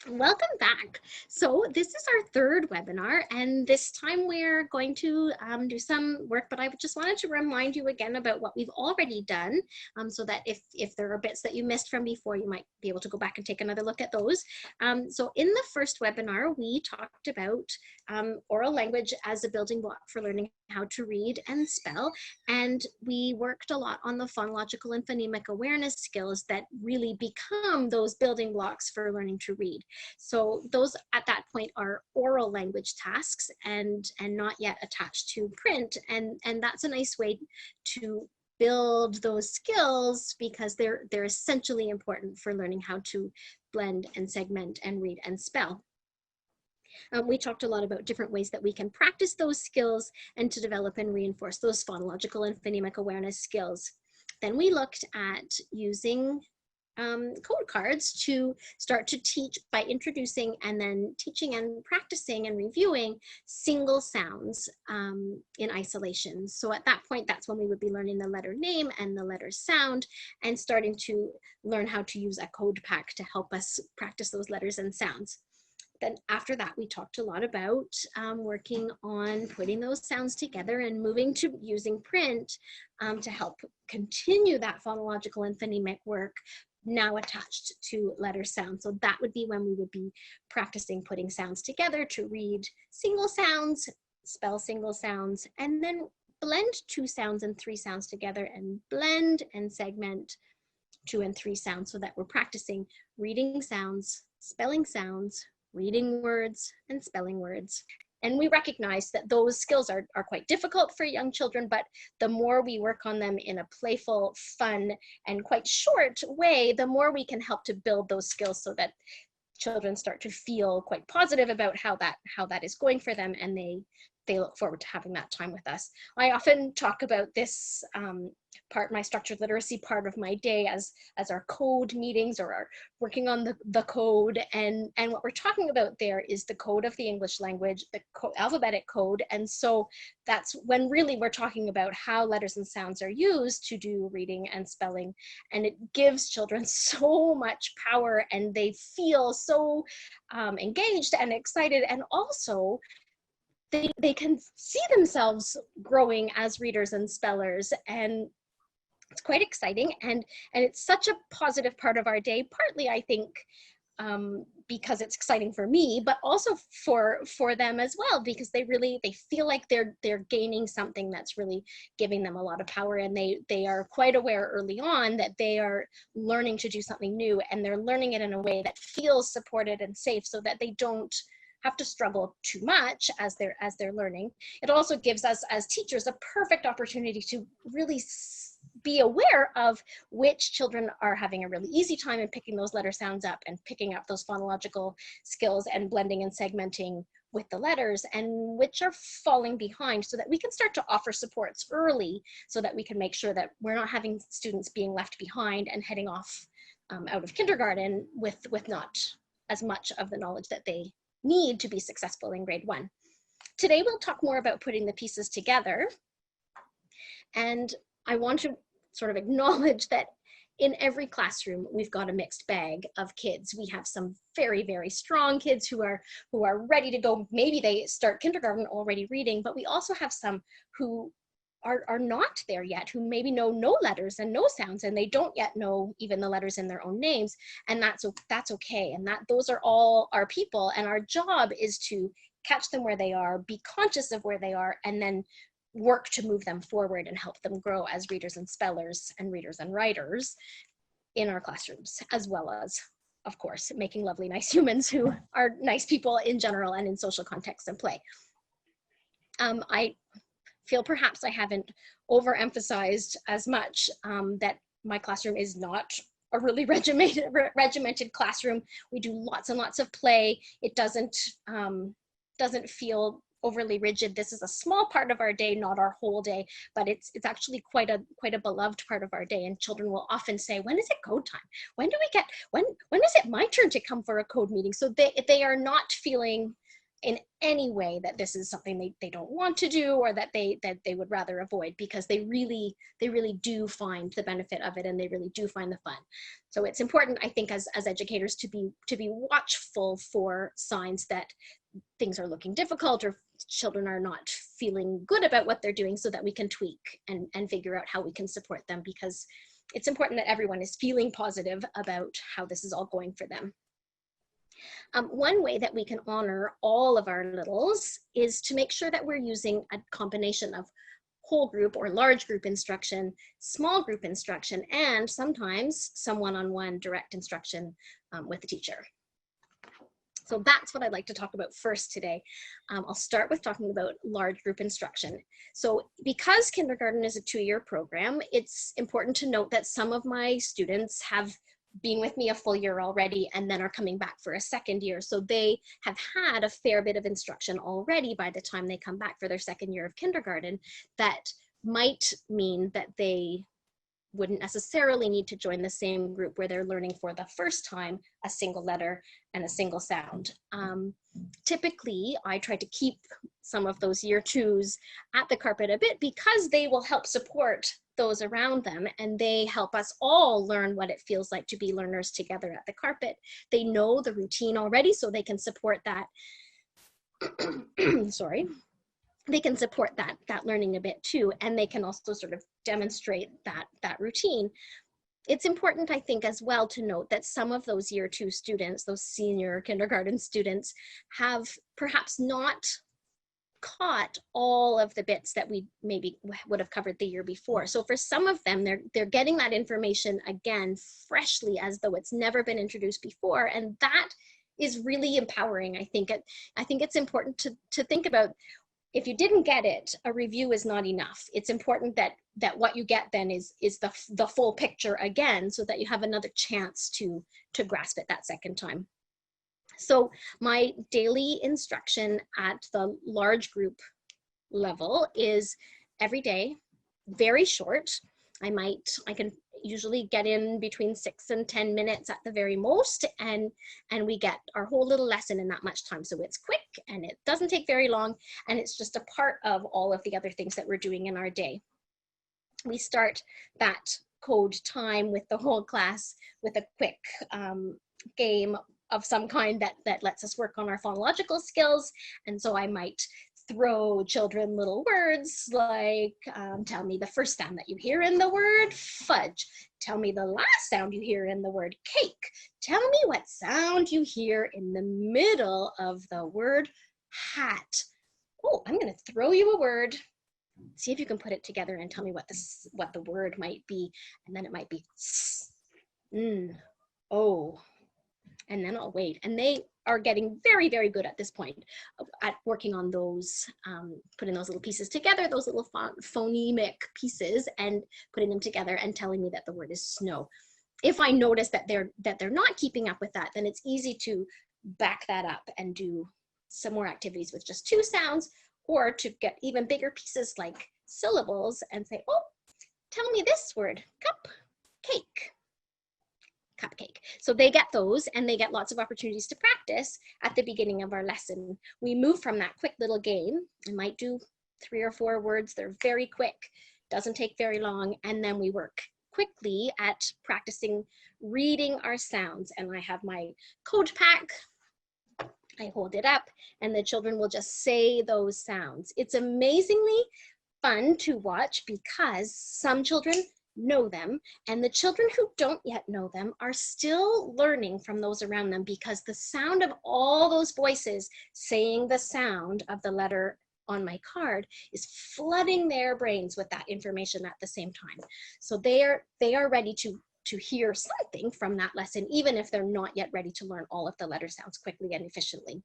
Welcome back. So this is our third webinar, and this time we're going to do some work, but I just wanted to remind you again about what we've already done, so that if there are bits that you missed from before, you might be able to go back and take another look at those. So in the first webinar, we talked about oral language as a building block for learning how to read and spell, and we worked a lot on the phonological and phonemic awareness skills that really become those building blocks for learning to read. So those at that point are oral language tasks and not yet attached to print. And that's a nice way to build those skills because they're essentially important for learning how to blend and segment and read and spell. We talked a lot about different ways that we can practice those skills and to develop and reinforce those phonological and phonemic awareness skills. Then we looked at using code cards to start to teach by introducing and then teaching and practicing and reviewing single sounds in isolation. So at that point, that's when we would be learning the letter name and the letter sound and starting to learn how to use a code pack to help us practice those letters and sounds. Then after that, we talked a lot about working on putting those sounds together and moving to using print to help continue that phonological and phonemic work now attached to letter sound. So that would be when we would be practicing putting sounds together to read single sounds, spell single sounds, and then blend 2 sounds and 3 sounds together and blend and segment 2 and 3 sounds so that we're practicing reading sounds, spelling sounds, reading words, and spelling words. And we recognize that those skills are quite difficult for young children, but the more we work on them in a playful, fun, and quite short way, the more we can help to build those skills so that children start to feel quite positive about how that is going for them, and they look forward to having that time with us. I often talk about this part, my structured literacy part of my day, as our code meetings or our working on the code, and what we're talking about there is the code of the English language, the alphabetic code. And so that's when really we're talking about how letters and sounds are used to do reading and spelling, and it gives children so much power, and they feel so engaged and excited, and also they can see themselves growing as readers and spellers, and it's quite exciting, and it's such a positive part of our day, partly I think because it's exciting for me, but also for them as well, because they feel like they're gaining something that's really giving them a lot of power, and they are quite aware early on that they are learning to do something new, and they're learning it in a way that feels supported and safe so that they don't have to struggle too much as they're learning. It also gives us as teachers a perfect opportunity to really be aware of which children are having a really easy time in picking those letter sounds up and picking up those phonological skills and blending and segmenting with the letters, and which are falling behind, so that we can start to offer supports early so that we can make sure that we're not having students being left behind and heading off out of kindergarten with not as much of the knowledge that they need to be successful in grade 1. Today, we'll talk more about putting the pieces together. And I want to sort of acknowledge that in every classroom, we've got a mixed bag of kids. We have some very, very strong kids who are ready to go. Maybe they start kindergarten already reading, but we also have some who are not there yet, who maybe know no letters and no sounds, and they don't yet know even the letters in their own names, and that's okay. And those are all our people, and our job is to catch them where they are, be conscious of where they are, and then work to move them forward and help them grow as readers and spellers and readers and writers in our classrooms, as well as, of course, making lovely, nice humans who are nice people in general and in social contexts and play. I feel perhaps I haven't overemphasized as much that my classroom is not a really regimented classroom. We do lots and lots of play. It doesn't feel overly rigid. This is a small part of our day, not our whole day, but it's actually quite a beloved part of our day. And children will often say, when is it code time? When is it my turn to come for a code meeting? So they are not feeling in any way that this is something they don't want to do, or that they would rather avoid, because they really do find the benefit of it, and they really do find the fun. So it's important, I think, as educators to be watchful for signs that things are looking difficult, or children are not feeling good about what they're doing, so that we can tweak and figure out how we can support them, because it's important that everyone is feeling positive about how this is all going for them. One way that we can honor all of our littles is to make sure that we're using a combination of whole group or large group instruction, small group instruction, and sometimes some one-on-one direct instruction with the teacher. So that's what I'd like to talk about first today. I'll start with talking about large group instruction. So because kindergarten is a 2-year program, it's important to note that some of my students have been with me a full year already and then are coming back for a 2nd year. So they have had a fair bit of instruction already by the time they come back for their 2nd year of kindergarten. That might mean that they wouldn't necessarily need to join the same group where they're learning for the first time a single letter and a single sound. Typically, I try to keep some of those year 2s at the carpet a bit, because they will help support those around them, and they help us all learn what it feels like to be learners together at the carpet. They know the routine already, so they can support that. Sorry. They can support that learning a bit too, and they can also sort of demonstrate that routine. It's important, I think, as well to note that some of those year 2 students, those senior kindergarten students, have perhaps not caught all of the bits that we maybe would have covered the year before. So for some of them, they're getting that information again freshly, as though it's never been introduced before, and that is really empowering. I think it's important to think about, if you didn't get it, a review is not enough. It's important that what you get then is the full picture again, so that you have another chance to grasp it that second time. So my daily instruction at the large group level is every day, very short. I can usually get in between 6 and 10 minutes at the very most, and we get our whole little lesson in that much time. So it's quick and it doesn't take very long, and it's just a part of all of the other things that we're doing in our day. We start that code time with the whole class with a quick game of some kind that lets us work on our phonological skills. And so I might throw children little words like, tell me the first sound that you hear in the word fudge. Tell me the last sound you hear in the word cake. Tell me what sound you hear in the middle of the word hat. Oh, I'm going to throw you a word. See if you can put it together and tell me what the word might be. And then it might be oh. And then I'll wait. And they are getting very, very good at this point at working on those, putting those little pieces together, those little phonemic pieces, and putting them together and telling me that the word is snow. If I notice that they're not keeping up with that, then it's easy to back that up and do some more activities with just 2 sounds, or to get even bigger pieces like syllables and say, oh, tell me this word, cup, cake. Cupcake. So they get those, and they get lots of opportunities to practice at the beginning of our lesson. We move from that quick little game. I might do 3 or 4 words. They're very quick, doesn't take very long. And then we work quickly at practicing reading our sounds. And I have my code pack. I hold it up, and the children will just say those sounds. It's amazingly fun to watch, because some children know them, and the children who don't yet know them are still learning from those around them, because the sound of all those voices saying the sound of the letter on my card is flooding their brains with that information at the same time. So they are ready to hear something from that lesson, even if they're not yet ready to learn all of the letter sounds quickly and efficiently.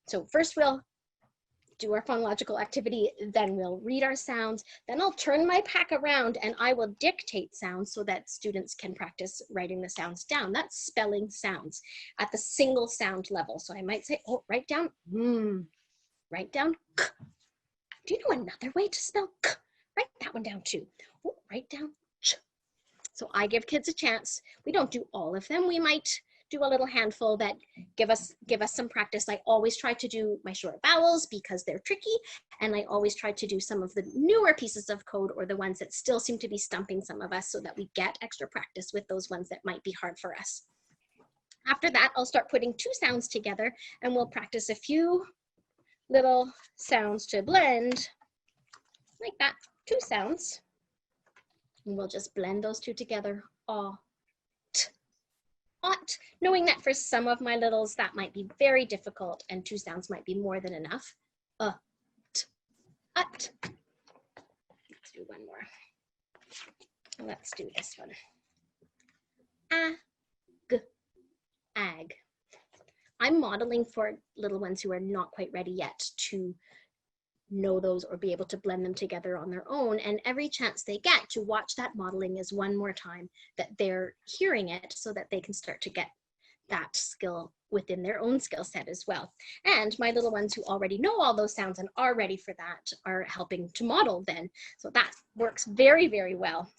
So first we'll do our phonological activity, then we'll read our sounds, then I'll turn my pack around and I will dictate sounds so that students can practice writing the sounds down. That's spelling sounds at the single sound level. So I might say, oh, write down, write down, k. Do you know another way to spell k? Write that one down too. Oh, write down ch. So I give kids a chance. We don't do all of them. We might do a little handful that give us some practice. I always try to do my short vowels because they're tricky, and I always try to do some of the newer pieces of code, or the ones that still seem to be stumping some of us, so that we get extra practice with those ones that might be hard for us. After that, I'll start putting two sounds together, and we'll practice a few little sounds to blend like that, two sounds. And we'll just blend those two together. Aw, t, ot. Knowing that for some of my littles, that might be very difficult, and two sounds might be more than enough. T, ot. Let's do one more. Let's do this one. Ag, ag. I'm modeling for little ones who are not quite ready yet to know those or be able to blend them together on their own, and every chance they get to watch that modeling is one more time that they're hearing it, so that they can start to get that skill within their own skill set as well. And my little ones who already know all those sounds and are ready for that are helping to model then. So that works very, very well.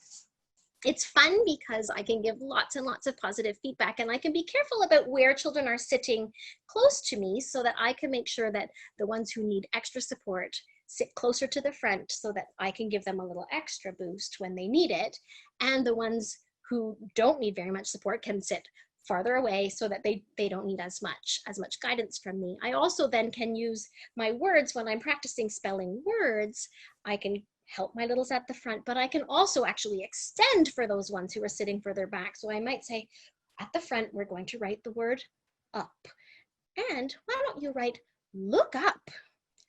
It's fun because I can give lots and lots of positive feedback, and I can be careful about where children are sitting close to me, so that I can make sure that the ones who need extra support sit closer to the front, so that I can give them a little extra boost when they need it. And the ones who don't need very much support can sit farther away, so that they don't need as much guidance from me. I also then can use my words when I'm practicing spelling words. I can help my littles at the front, but I can also actually extend for those ones who are sitting further back. So I might say, at the front, we're going to write the word up. And why don't you write look up,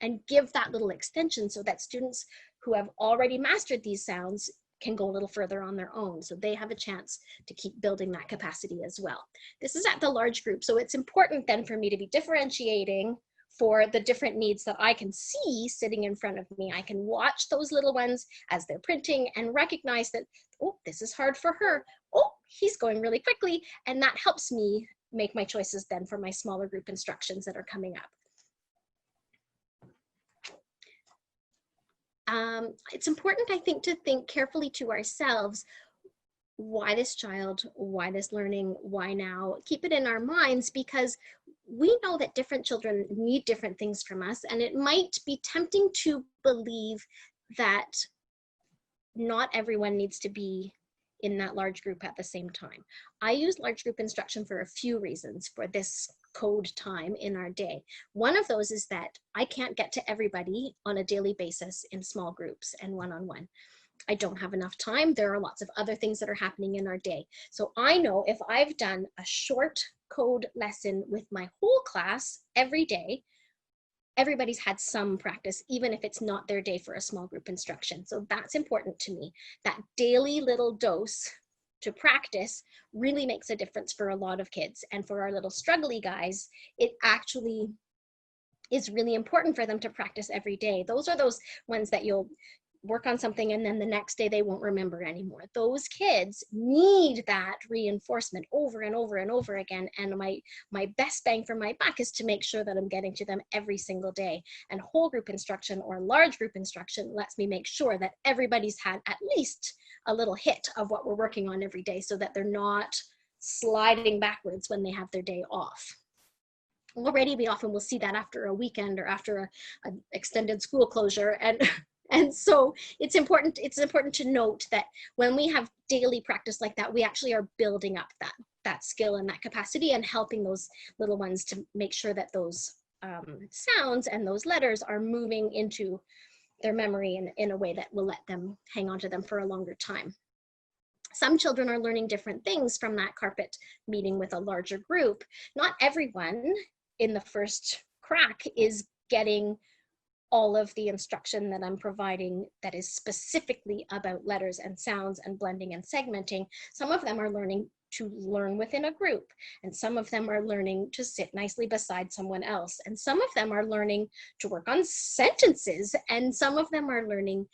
and give that little extension, so that students who have already mastered these sounds can go a little further on their own, so they have a chance to keep building that capacity as well. This is at the large group, so it's important then for me to be differentiating for the different needs that I can see sitting in front of me. I can watch those little ones as they're printing and recognize that, oh, this is hard for her. Oh, he's going really quickly. And that helps me make my choices then for my smaller group instructions that are coming up. It's important, I think, to think carefully to ourselves, why this child, why this learning, why now? Keep it in our minds, because we know that different children need different things from us, and it might be tempting to believe that not everyone needs to be in that large group at the same time. I use large group instruction for a few reasons for this code time in our day. One of those is that I can't get to everybody on a daily basis in small groups and one-on-one. I don't have enough time. There are lots of other things that are happening in our day. So I know if I've done a short code lesson with my whole class every day, everybody's had some practice, even if it's not their day for a small group instruction. So that's important to me. That daily little dose to practice really makes a difference for a lot of kids. And for our little struggly guys, it actually is really important for them to practice every day. Those are those ones that you'll work on something and then the next day they won't remember anymore. Those kids need that reinforcement over and over and over again. And my best bang for my buck is to make sure that I'm getting to them every single day. And whole group instruction or large group instruction lets me make sure that everybody's had at least a little hit of what we're working on every day, so that they're not sliding backwards when they have their day off. Already we often will see that after a weekend or after an extended school closure, and so it's important to note that when we have daily practice like that, we actually are building up that skill and that capacity, and helping those little ones to make sure that those sounds and those letters are moving into their memory in a way that will let them hang on to them for a longer time. Some children are learning different things from that carpet meeting with a larger group. Not everyone in the first crack is getting all of the instruction that I'm providing that is specifically about letters and sounds and blending and segmenting. Some of them are learning to learn within a group, and some of them are learning to sit nicely beside someone else, and some of them are learning to work on sentences, and some of them are learning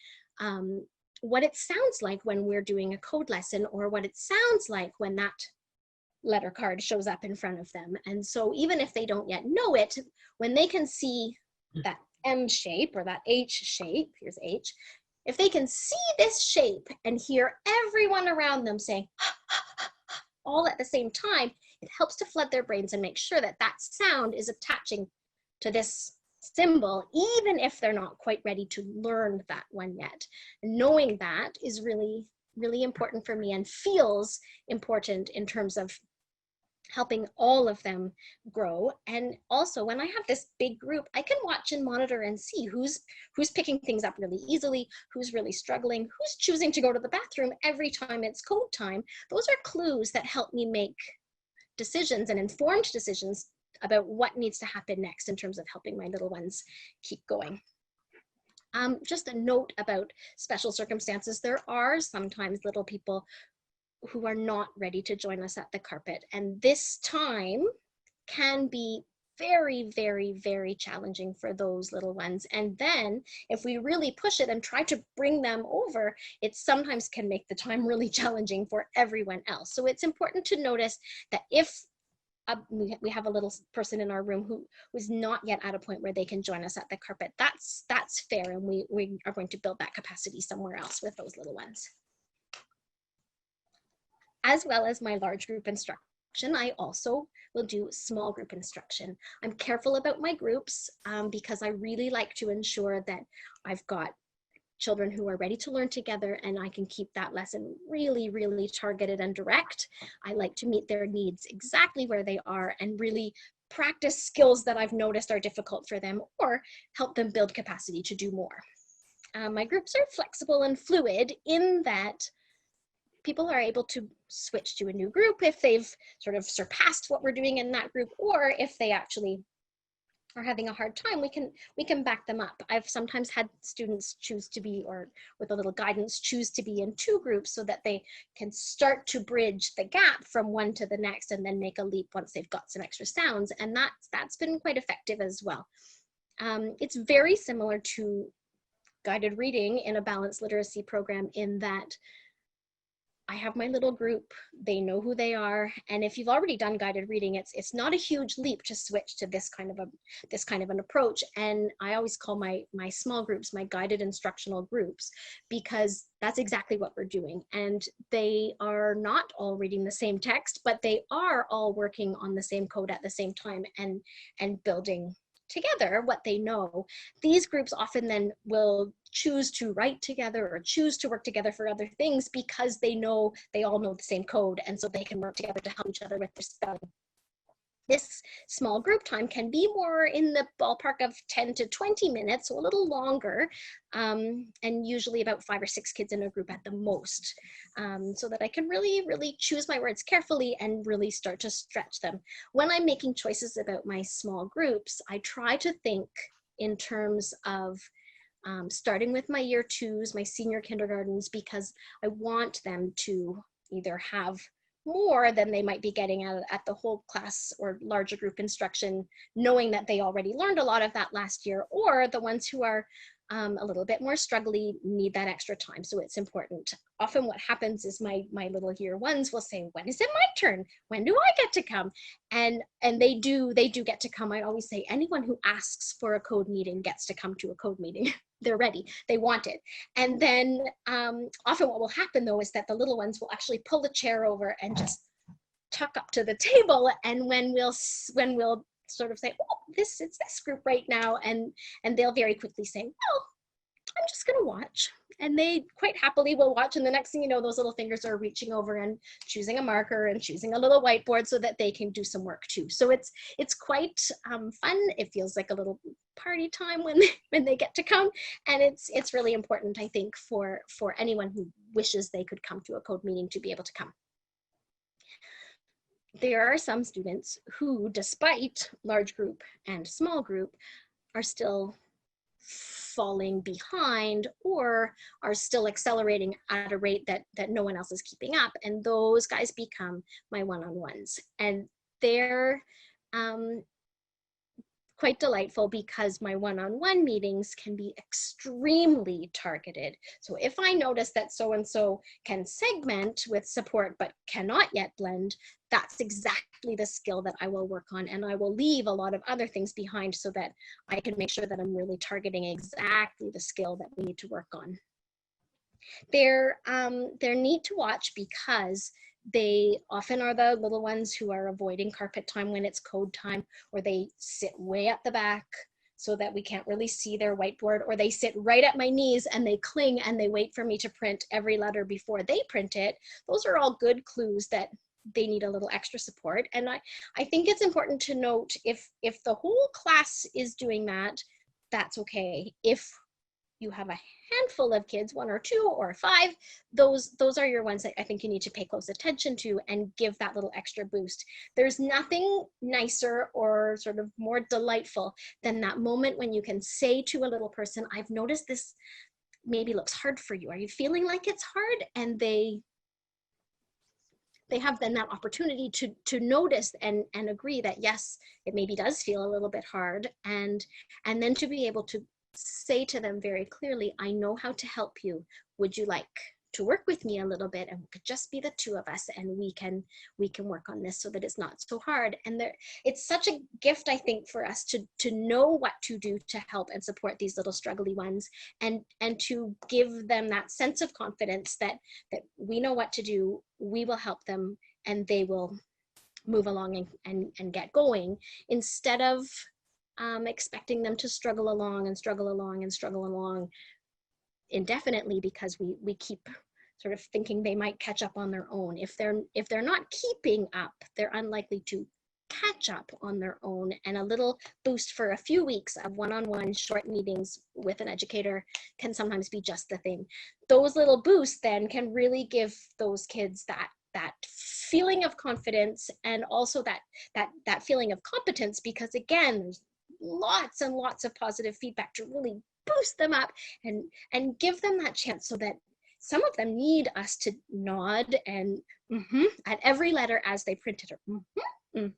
what it sounds like when we're doing a code lesson, or what it sounds like when that letter card shows up in front of them. And so even if they don't yet know it, when they can see that M shape or that H shape, here's H, if they can see this shape and hear everyone around them saying all at the same time, it helps to flood their brains and make sure that that sound is attaching to this symbol, even if they're not quite ready to learn that one yet. And knowing that is really, really important for me and feels important in terms of helping all of them grow. And also when I have this big group, I can watch and monitor and see who's picking things up really easily, who's really struggling, who's choosing to go to the bathroom every time it's code time. Those are clues that help me make decisions and informed decisions about what needs to happen next in terms of helping my little ones keep going. Just a note about special circumstances. There are sometimes little people who are not ready to join us at the carpet, and this time can be very, very, very challenging for those little ones. And then if we really push it and try to bring them over, it sometimes can make the time really challenging for everyone else. So it's important to notice that if we have a little person in our room who is not yet at a point where they can join us at the carpet, that's fair, and we are going to build that capacity somewhere else with those little ones. As well as my large group instruction, I also will do small group instruction. I'm careful about my groups because I really like to ensure that I've got children who are ready to learn together, and I can keep that lesson really, really targeted and direct. I like to meet their needs exactly where they are and really practice skills that I've noticed are difficult for them or help them build capacity to do more. My groups are flexible and fluid in that people are able to switch to a new group if they've sort of surpassed what we're doing in that group, or if they actually are having a hard time, we can back them up. I've sometimes had students choose to be, or with a little guidance, choose to be in two groups so that they can start to bridge the gap from one to the next and then make a leap once they've got some extra sounds. And that's been quite effective as well. It's very similar to guided reading in a balanced literacy program in that I have my little group, they know who they are, and if you've already done guided reading, it's not a huge leap to switch to this kind of an approach. And I always call my small groups my guided instructional groups, because that's exactly what we're doing. And they are not all reading the same text, but they are all working on the same code at the same time and building together what they know. These groups often then will choose to write together or choose to work together for other things because they all know the same code, and so they can work together to help each other with their spelling. This small group time can be more in the ballpark of 10 to 20 minutes, so a little longer, and usually about 5 or 6 kids in a group at the most, so that I can really, really choose my words carefully and really start to stretch them. When I'm making choices about my small groups, I try to think in terms of starting with my year 2s, my senior kindergartens, because I want them to either have more than they might be getting at the whole class or larger group instruction, knowing that they already learned a lot of that last year, or the ones who are a little bit more struggly need that extra time. So it's important. Often what happens is my little year 1s will say, when is it my turn? When do I get to come? And they do get to come. I always say anyone who asks for a code meeting gets to come to a code meeting. They're ready, they want it. And then often what will happen though is that the little ones will actually pull the chair over and just tuck up to the table. And when we'll sort of say, oh, it's this group right now, and they'll very quickly say, well, I'm just gonna watch. And they quite happily will watch, and the next thing you know, those little fingers are reaching over and choosing a marker and choosing a little whiteboard so that they can do some work too. So it's quite fun. It feels like a little party time when they get to come, and it's really important, I think, for anyone who wishes they could come to a code meeting to be able to come. There are some students who, despite large group and small group, are still falling behind or are still accelerating at a rate that no one else is keeping up. And those guys become my one-on-ones. And they're quite delightful because my one-on-one meetings can be extremely targeted. So if I notice that so-and-so can segment with support but cannot yet blend, that's exactly the skill that I will work on, and I will leave a lot of other things behind so that I can make sure that I'm really targeting exactly the skill that we need to work on. They're neat to watch because They often are the little ones who are avoiding carpet time when it's code time, or they sit way at the back so that we can't really see their whiteboard, or they sit right at my knees and they cling and they wait for me to print every letter before they print it. Those are all good clues that they need a little extra support. And I think it's important to note, if the whole class is doing that, that's okay. If you have a handful of kids, 1 or 2 or 5, those are your ones that I think you need to pay close attention to and give that little extra boost. There's nothing nicer or sort of more delightful than that moment when you can say to a little person, I've noticed this maybe looks hard for you. Are you feeling like it's hard? And they have then that opportunity to notice and agree that yes, it maybe does feel a little bit hard, and then to be able to say to them very clearly, I know how to help you. Would you like to work with me a little bit, and we could just be the 2 of us, and we can work on this so that it's not so hard. And it's such a gift, I think, for us to know what to do to help and support these little struggly ones, and to give them that sense of confidence that we know what to do, we will help them, and they will move along and get going, instead of expecting them to struggle along and struggle along and struggle along indefinitely, because we keep sort of thinking they might catch up on their own. If they're not keeping up, they're unlikely to catch up on their own. And a little boost for a few weeks of one-on-one short meetings with an educator can sometimes be just the thing. Those little boosts then can really give those kids that feeling of confidence, and also that feeling of competence, because again, there's lots and lots of positive feedback to really boost them up and give them that chance, so that some of them need us to nod and at every letter as they print it, or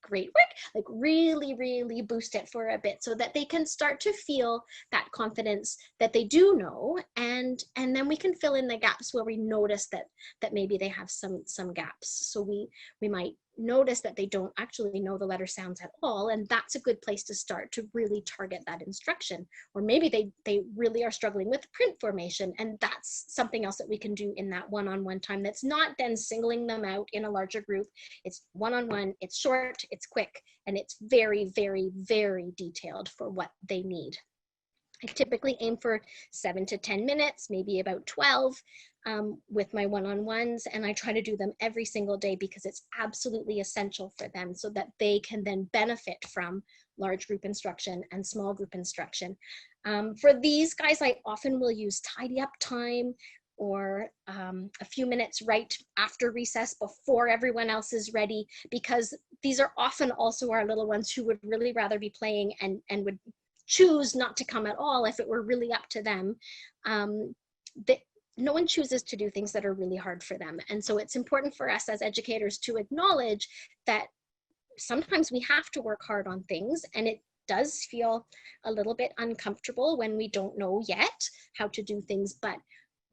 great work, like really, really boost it for a bit, so that they can start to feel that confidence that they do know, and then we can fill in the gaps where we notice that maybe they have some gaps. So we might notice that they don't actually know the letter sounds at all, and that's a good place to start to really target that instruction. Or maybe they really are struggling with print formation, and that's something else that we can do in that one-on-one time, that's not then singling them out in a larger group. It's one-on-one, it's short, it's quick, and it's very, very, very detailed for what they need. I typically aim for 7 to 10 minutes, maybe about 12 with my one-on-ones, and I try to do them every single day because it's absolutely essential for them, so that they can then benefit from large group instruction and small group instruction. For these guys, I often will use tidy up time, or a few minutes right after recess before everyone else is ready, because these are often also our little ones who would really rather be playing and would choose not to come at all if it were really up to them. No one chooses to do things that are really hard for them. And so it's important for us as educators to acknowledge that sometimes we have to work hard on things, and it does feel a little bit uncomfortable when we don't know yet how to do things, but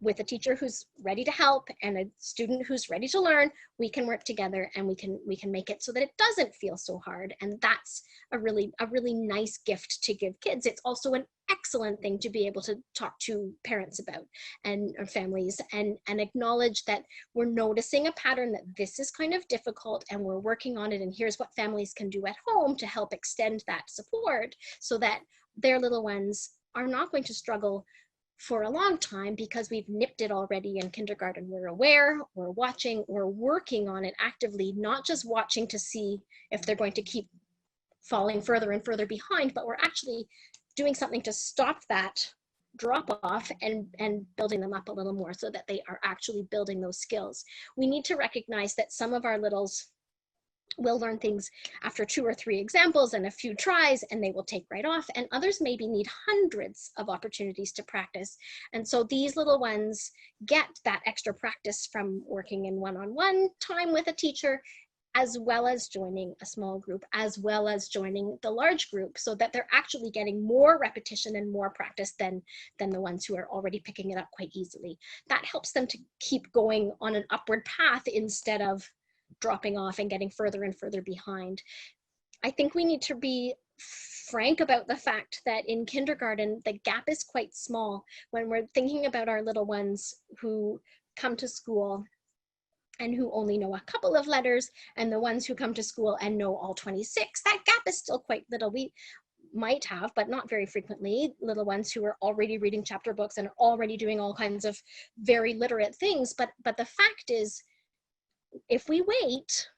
with a teacher who's ready to help and a student who's ready to learn, we can work together, and we can make it so that it doesn't feel so hard. And that's a really nice gift to give kids. It's also an excellent thing to be able to talk to parents about, and or families, and acknowledge that we're noticing a pattern, that this is kind of difficult and we're working on it, and here's what families can do at home to help extend that support, so that their little ones are not going to struggle for a long time because we've nipped it already in kindergarten. We're aware, we're watching, we're working on it actively, not just watching to see if they're going to keep falling further and further behind, but we're actually doing something to stop that drop off and building them up a little more, so that they are actually building those skills. We need to recognize that some of our littles will learn things after 2 or 3 examples and a few tries, and they will take right off, and others maybe need hundreds of opportunities to practice. And so these little ones get that extra practice from working in one-on-one time with a teacher, as well as joining a small group, as well as joining the large group, so that they're actually getting more repetition and more practice than the ones who are already picking it up quite easily. That helps them to keep going on an upward path instead of dropping off and getting further and further behind. I think we need to be frank about the fact that in kindergarten, the gap is quite small when we're thinking about our little ones who come to school and who only know a couple of letters, and the ones who come to school and know all 26. That gap is still quite little. We might have, but not very frequently, little ones who are already reading chapter books and are already doing all kinds of very literate things. But the fact is, if we wait,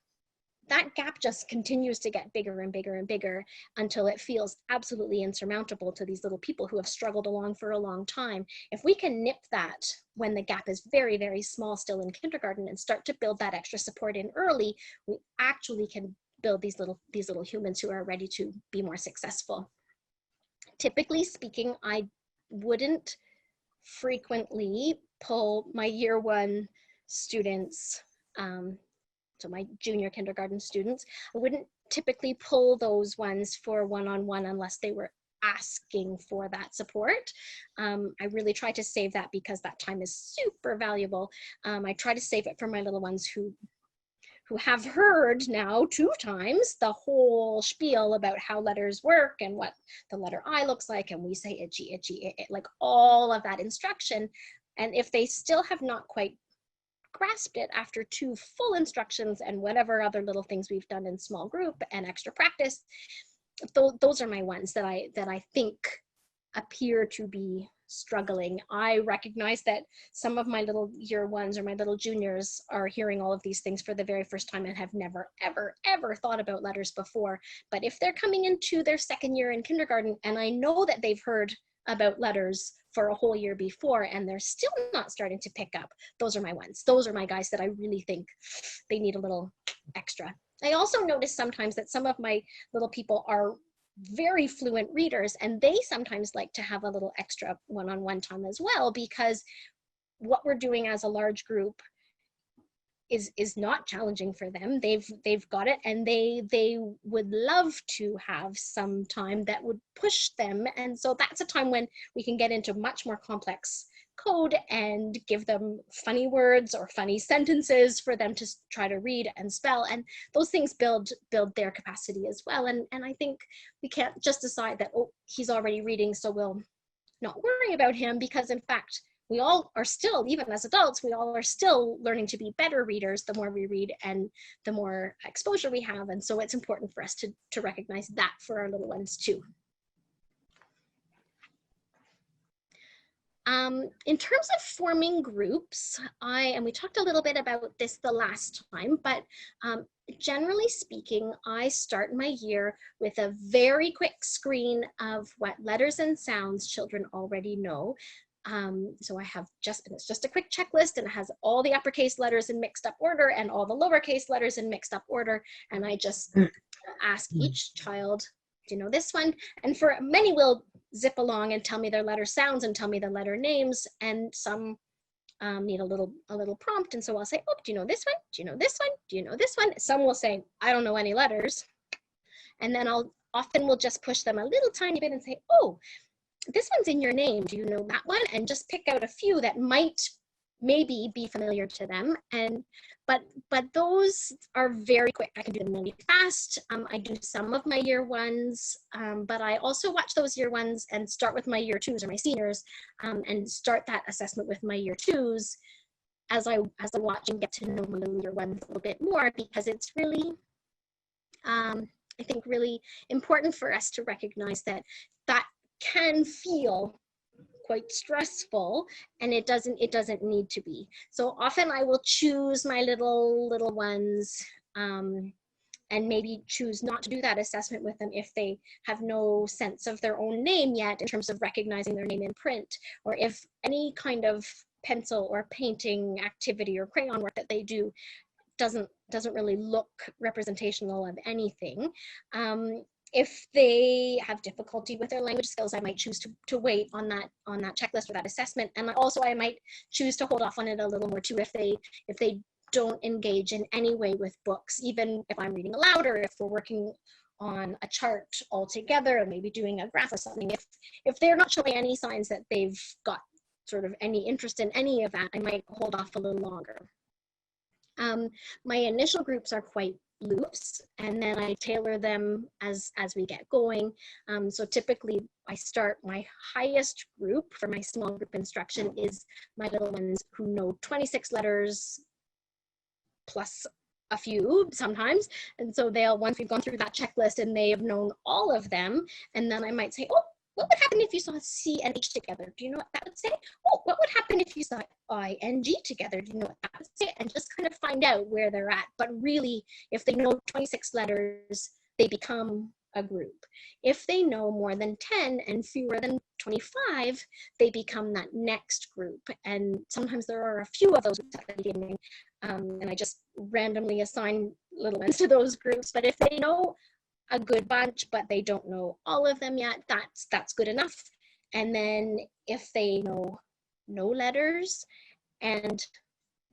that gap just continues to get bigger and bigger and bigger until it feels absolutely insurmountable to these little people who have struggled along for a long time. If we can nip that when the gap is very, very small still in kindergarten and start to build that extra support in early, we actually can build these little humans who are ready to be more successful. Typically speaking, I wouldn't frequently pull my year 1 students, so my junior kindergarten students, I wouldn't typically pull those ones for one-on-one unless they were asking for that support. I really try to save that because that time is super valuable. I try to save it for my little ones who have heard now 2 times the whole spiel about how letters work and what the letter I looks like, and we say itchy, itchy, like all of that instruction. And if they still have not quite grasped it after 2 full instructions and whatever other little things we've done in small group and extra practice, those are my ones that I think appear to be struggling. I recognize that some of my little year 1s or my little juniors are hearing all of these things for the very first time and have never, ever, ever thought about letters before. But if they're coming into their 2nd year in kindergarten, and I know that they've heard about letters for a whole year before and they're still not starting to pick up, those are my ones. Those are my guys that I really think they need a little extra. I also notice sometimes that some of my little people are very fluent readers, and they sometimes like to have a little extra one-on-one time as well, because what we're doing as a large group is not challenging for them. They've got it, and they would love to have some time that would push them. And so that's a time when we can get into much more complex code and give them funny words or funny sentences for them to try to read and spell, and those things build their capacity as well. And I think we can't just decide that, oh, he's already reading, so we'll not worry about him, because in fact we all are still, even as adults, we all are still learning to be better readers the more we read and the more exposure we have. And so it's important for us to recognize that for our little ones too. In terms of forming groups, and we talked a little bit about this the last time, but generally speaking, I start my year with a very quick screen of what letters and sounds children already know. So I have it's just a quick checklist, and it has all the uppercase letters in mixed up order and all the lowercase letters in mixed up order. And I just ask each child, do you know this one? And for many will zip along and tell me their letter sounds and tell me the letter names, and some need a little prompt. And so I'll say, oh, do you know this one? Do you know this one? Do you know this one? Some will say, I don't know any letters. And then I'll often will just push them a little tiny bit and say, oh, this one's in your name. Do you know that one? And just pick out a few that might maybe be familiar to them. And but those are very quick. I can do them really fast. I do some of my year 1s, but I also watch those year 1s and start with my year 2s or my seniors, and start that assessment with my year 2s as I watch and get to know my little year 1s a little bit more, because it's really, I think, really important for us to recognize that can feel quite stressful, and it doesn't need to be. So often I will choose my little ones, and maybe choose not to do that assessment with them if they have no sense of their own name yet in terms of recognizing their name in print, or if any kind of pencil or painting activity or crayon work that they do doesn't really look representational of anything. If they have difficulty with their language skills, I might choose to wait on that checklist or that assessment. And also I might choose to hold off on it a little more too if they don't engage in any way with books, even if I'm reading aloud, or if we're working on a chart all together and maybe doing a graph or something. If they're not showing any signs that they've got sort of any interest in any of that, I might hold off a little longer. My initial groups are quite loose, and then I tailor them as we get going. So typically I start, my highest group for my small group instruction is my little ones who know 26 letters plus a few sometimes. And so they'll, once we've gone through that checklist and they have known all of them, and then I might say, oh, what would happen if you saw C and H together? Do you know what that would say? Oh, what would happen if you saw I and G together? Do you know what that would say? And just kind of find out where they're at. But really, if they know 26 letters, they become a group. If they know more than 10 and fewer than 25, they become that next group. And sometimes there are a few of those at the beginning, and I just randomly assign little ones to those groups. But if they know a good bunch, but they don't know all of them yet, that's good enough. And then if they know no letters and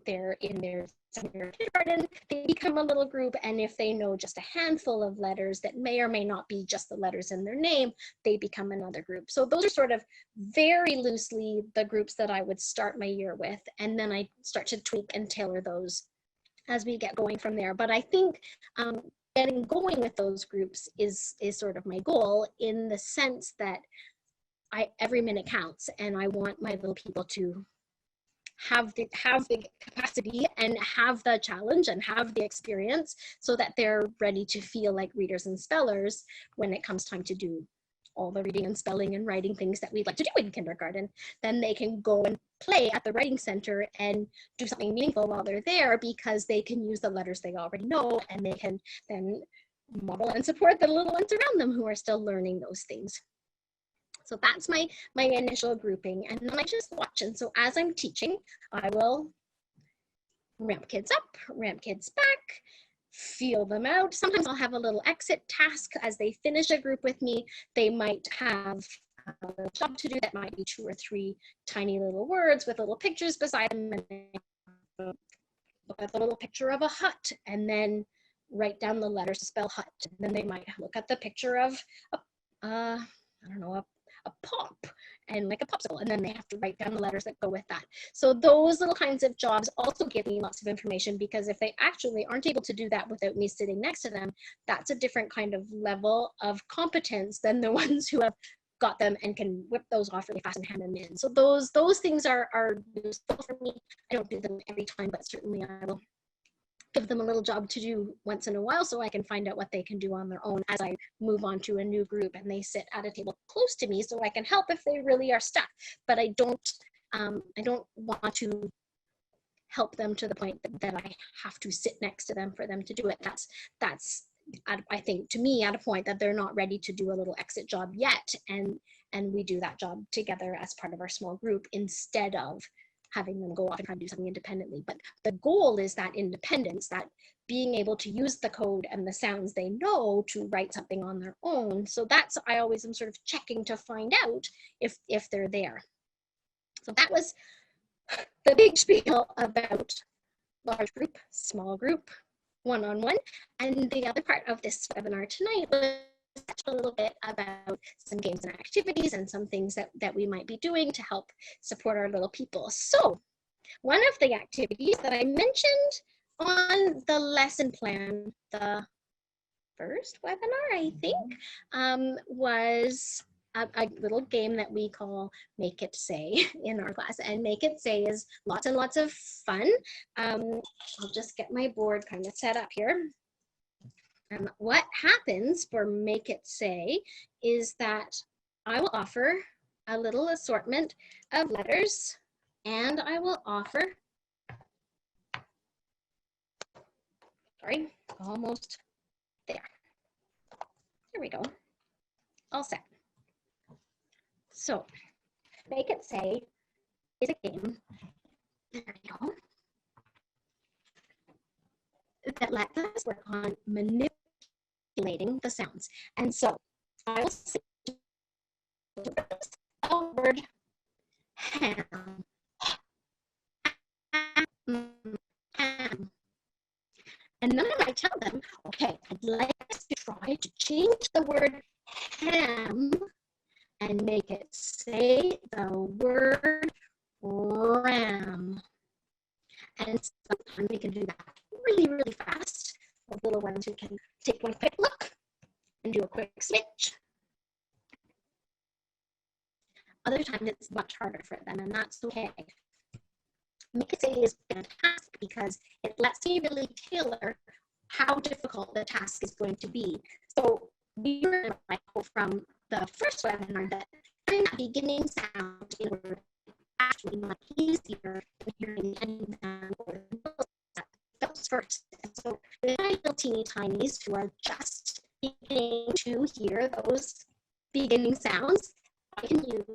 they're in their senior kindergarten, they become a little group. And if they know just a handful of letters that may or may not be just the letters in their name, they become another group. So those are sort of very loosely the groups that I would start my year with. And then I start to tweak and tailor those as we get going from there. But I think getting going with those groups is sort of my goal, in the sense that every minute counts, and I want my little people to have the capacity and have the challenge and have the experience, so that they're ready to feel like readers and spellers when it comes time to do all the reading and spelling and writing things that we'd like to do in kindergarten. Then they can go and play at the writing center and do something meaningful while they're there, because they can use the letters they already know, and they can then model and support the little ones around them who are still learning those things. So that's my initial grouping, and then I just watch. And so as I'm teaching, I will ramp kids up, ramp kids back, feel them out. Sometimes I'll have a little exit task as they finish a group with me. They might have a job to do that might be 2 or 3 tiny little words with little pictures beside them, and look at the little picture of a hut and then write down the letters to spell hut. And then they might look at the picture of I don't know, a pop and like a popsicle, and then they have to write down the letters that go with that. So those little kinds of jobs also give me lots of information, because if they actually aren't able to do that without me sitting next to them, that's a different kind of level of competence than the ones who have got them and can whip those off really fast and hand them in. So those things are useful for me. I don't do them every time, but certainly I will give them a little job to do once in a while, so I can find out what they can do on their own as I move on to a new group and they sit at a table close to me, so I can help if they really are stuck. But I don't want to help them to the point that I have to sit next to them for them to do it. That's I think, to me, at a point that they're not ready to do a little exit job yet, and we do that job together as part of our small group, instead of having them go off and try to do something independently. But the goal is that independence, that being able to use the code and the sounds they know to write something on their own. So that's, I always am sort of checking to find out if they're there. So that was the big spiel about large group, small group, one-on-one. And the other part of this webinar tonight was a little bit about some games and activities and some things that we might be doing to help support our little people. So one of the activities that I mentioned on the lesson plan, the first webinar, I think, was a little game that we call Make It Say in our class. And Make It Say is lots and lots of fun. I'll just get my board kind of set up here. What happens for Make It Say is that I will offer a little assortment of letters, and I will offer, sorry, almost there. There we go, all set. So Make It Say is a game, there we go, that lets us work on manipulating the sounds. And so I will say the word ham, ham. And then I might tell them, okay, I'd like us to try to change the word ham and make it say the word ram. And sometimes we can do that really, really fast. The little ones who can take one quick look and do a quick switch. Other times it's much harder for them, and that's okay. Make It Say is fantastic because it lets me really tailor how difficult the task is going to be. So we remember from the first webinar that hearing that beginning sound in order actually much easier than hearing the ending sound or the middle sound. Those first. So the little teeny tinies who are just beginning to hear those beginning sounds, I can use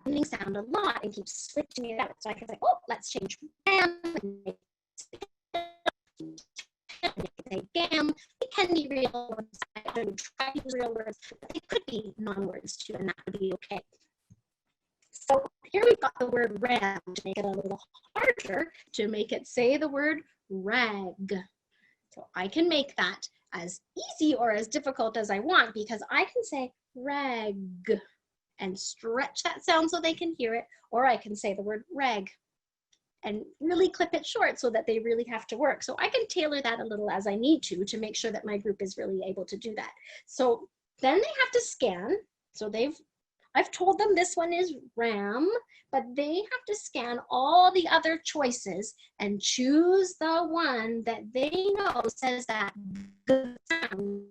beginning sound a lot and keep switching it out. So I can say, oh, let's change RAM and make it gam. It can be real words. I don't try to use real words, but they could be non-words too, and that would be okay. So here we've got the word ram to make it a little harder, to make it say the word rag. So I can make that as easy or as difficult as I want, because I can say rag and stretch that sound so they can hear it, or I can say the word rag and really clip it short so that they really have to work. So I can tailor that a little as I need to make sure that my group is really able to do that. So then they have to scan. So I've told them this one is RAM, but they have to scan all the other choices and choose the one that they know says that good sound.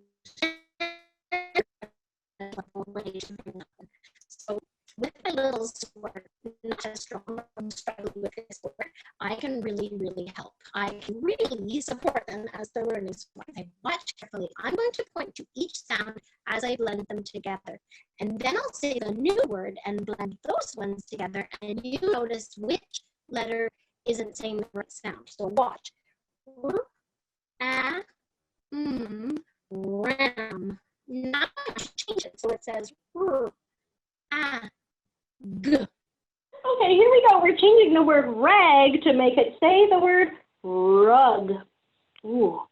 So with my little support, not as strong as struggling with this word, I can really, really help. I can really support them as they're learning. So I watch carefully. I'm going to point to each sound as I blend them together. And then I'll say the new word and blend those ones together. And you notice which letter isn't saying the right sound. So watch. Ram. Now I should change it so it says G. Okay, here we go. We're changing the word rag to make it say the word rug. Ooh,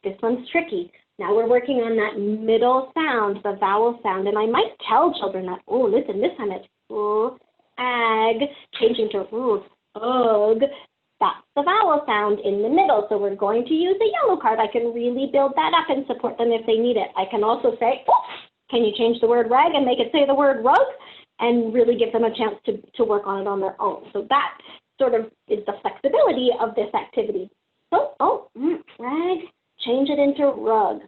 this one's tricky. Now we're working on that middle sound, the vowel sound, and I might tell children that, oh, listen, this time it's ag, changing to ug. That's the vowel sound in the middle, so we're going to use the yellow card. I can really build that up and support them if they need it. I can also say, oh, can you change the word rag and make it say the word rug? And really give them a chance to work on it on their own. So that sort of is the flexibility of this activity. So, rag, change it into rug.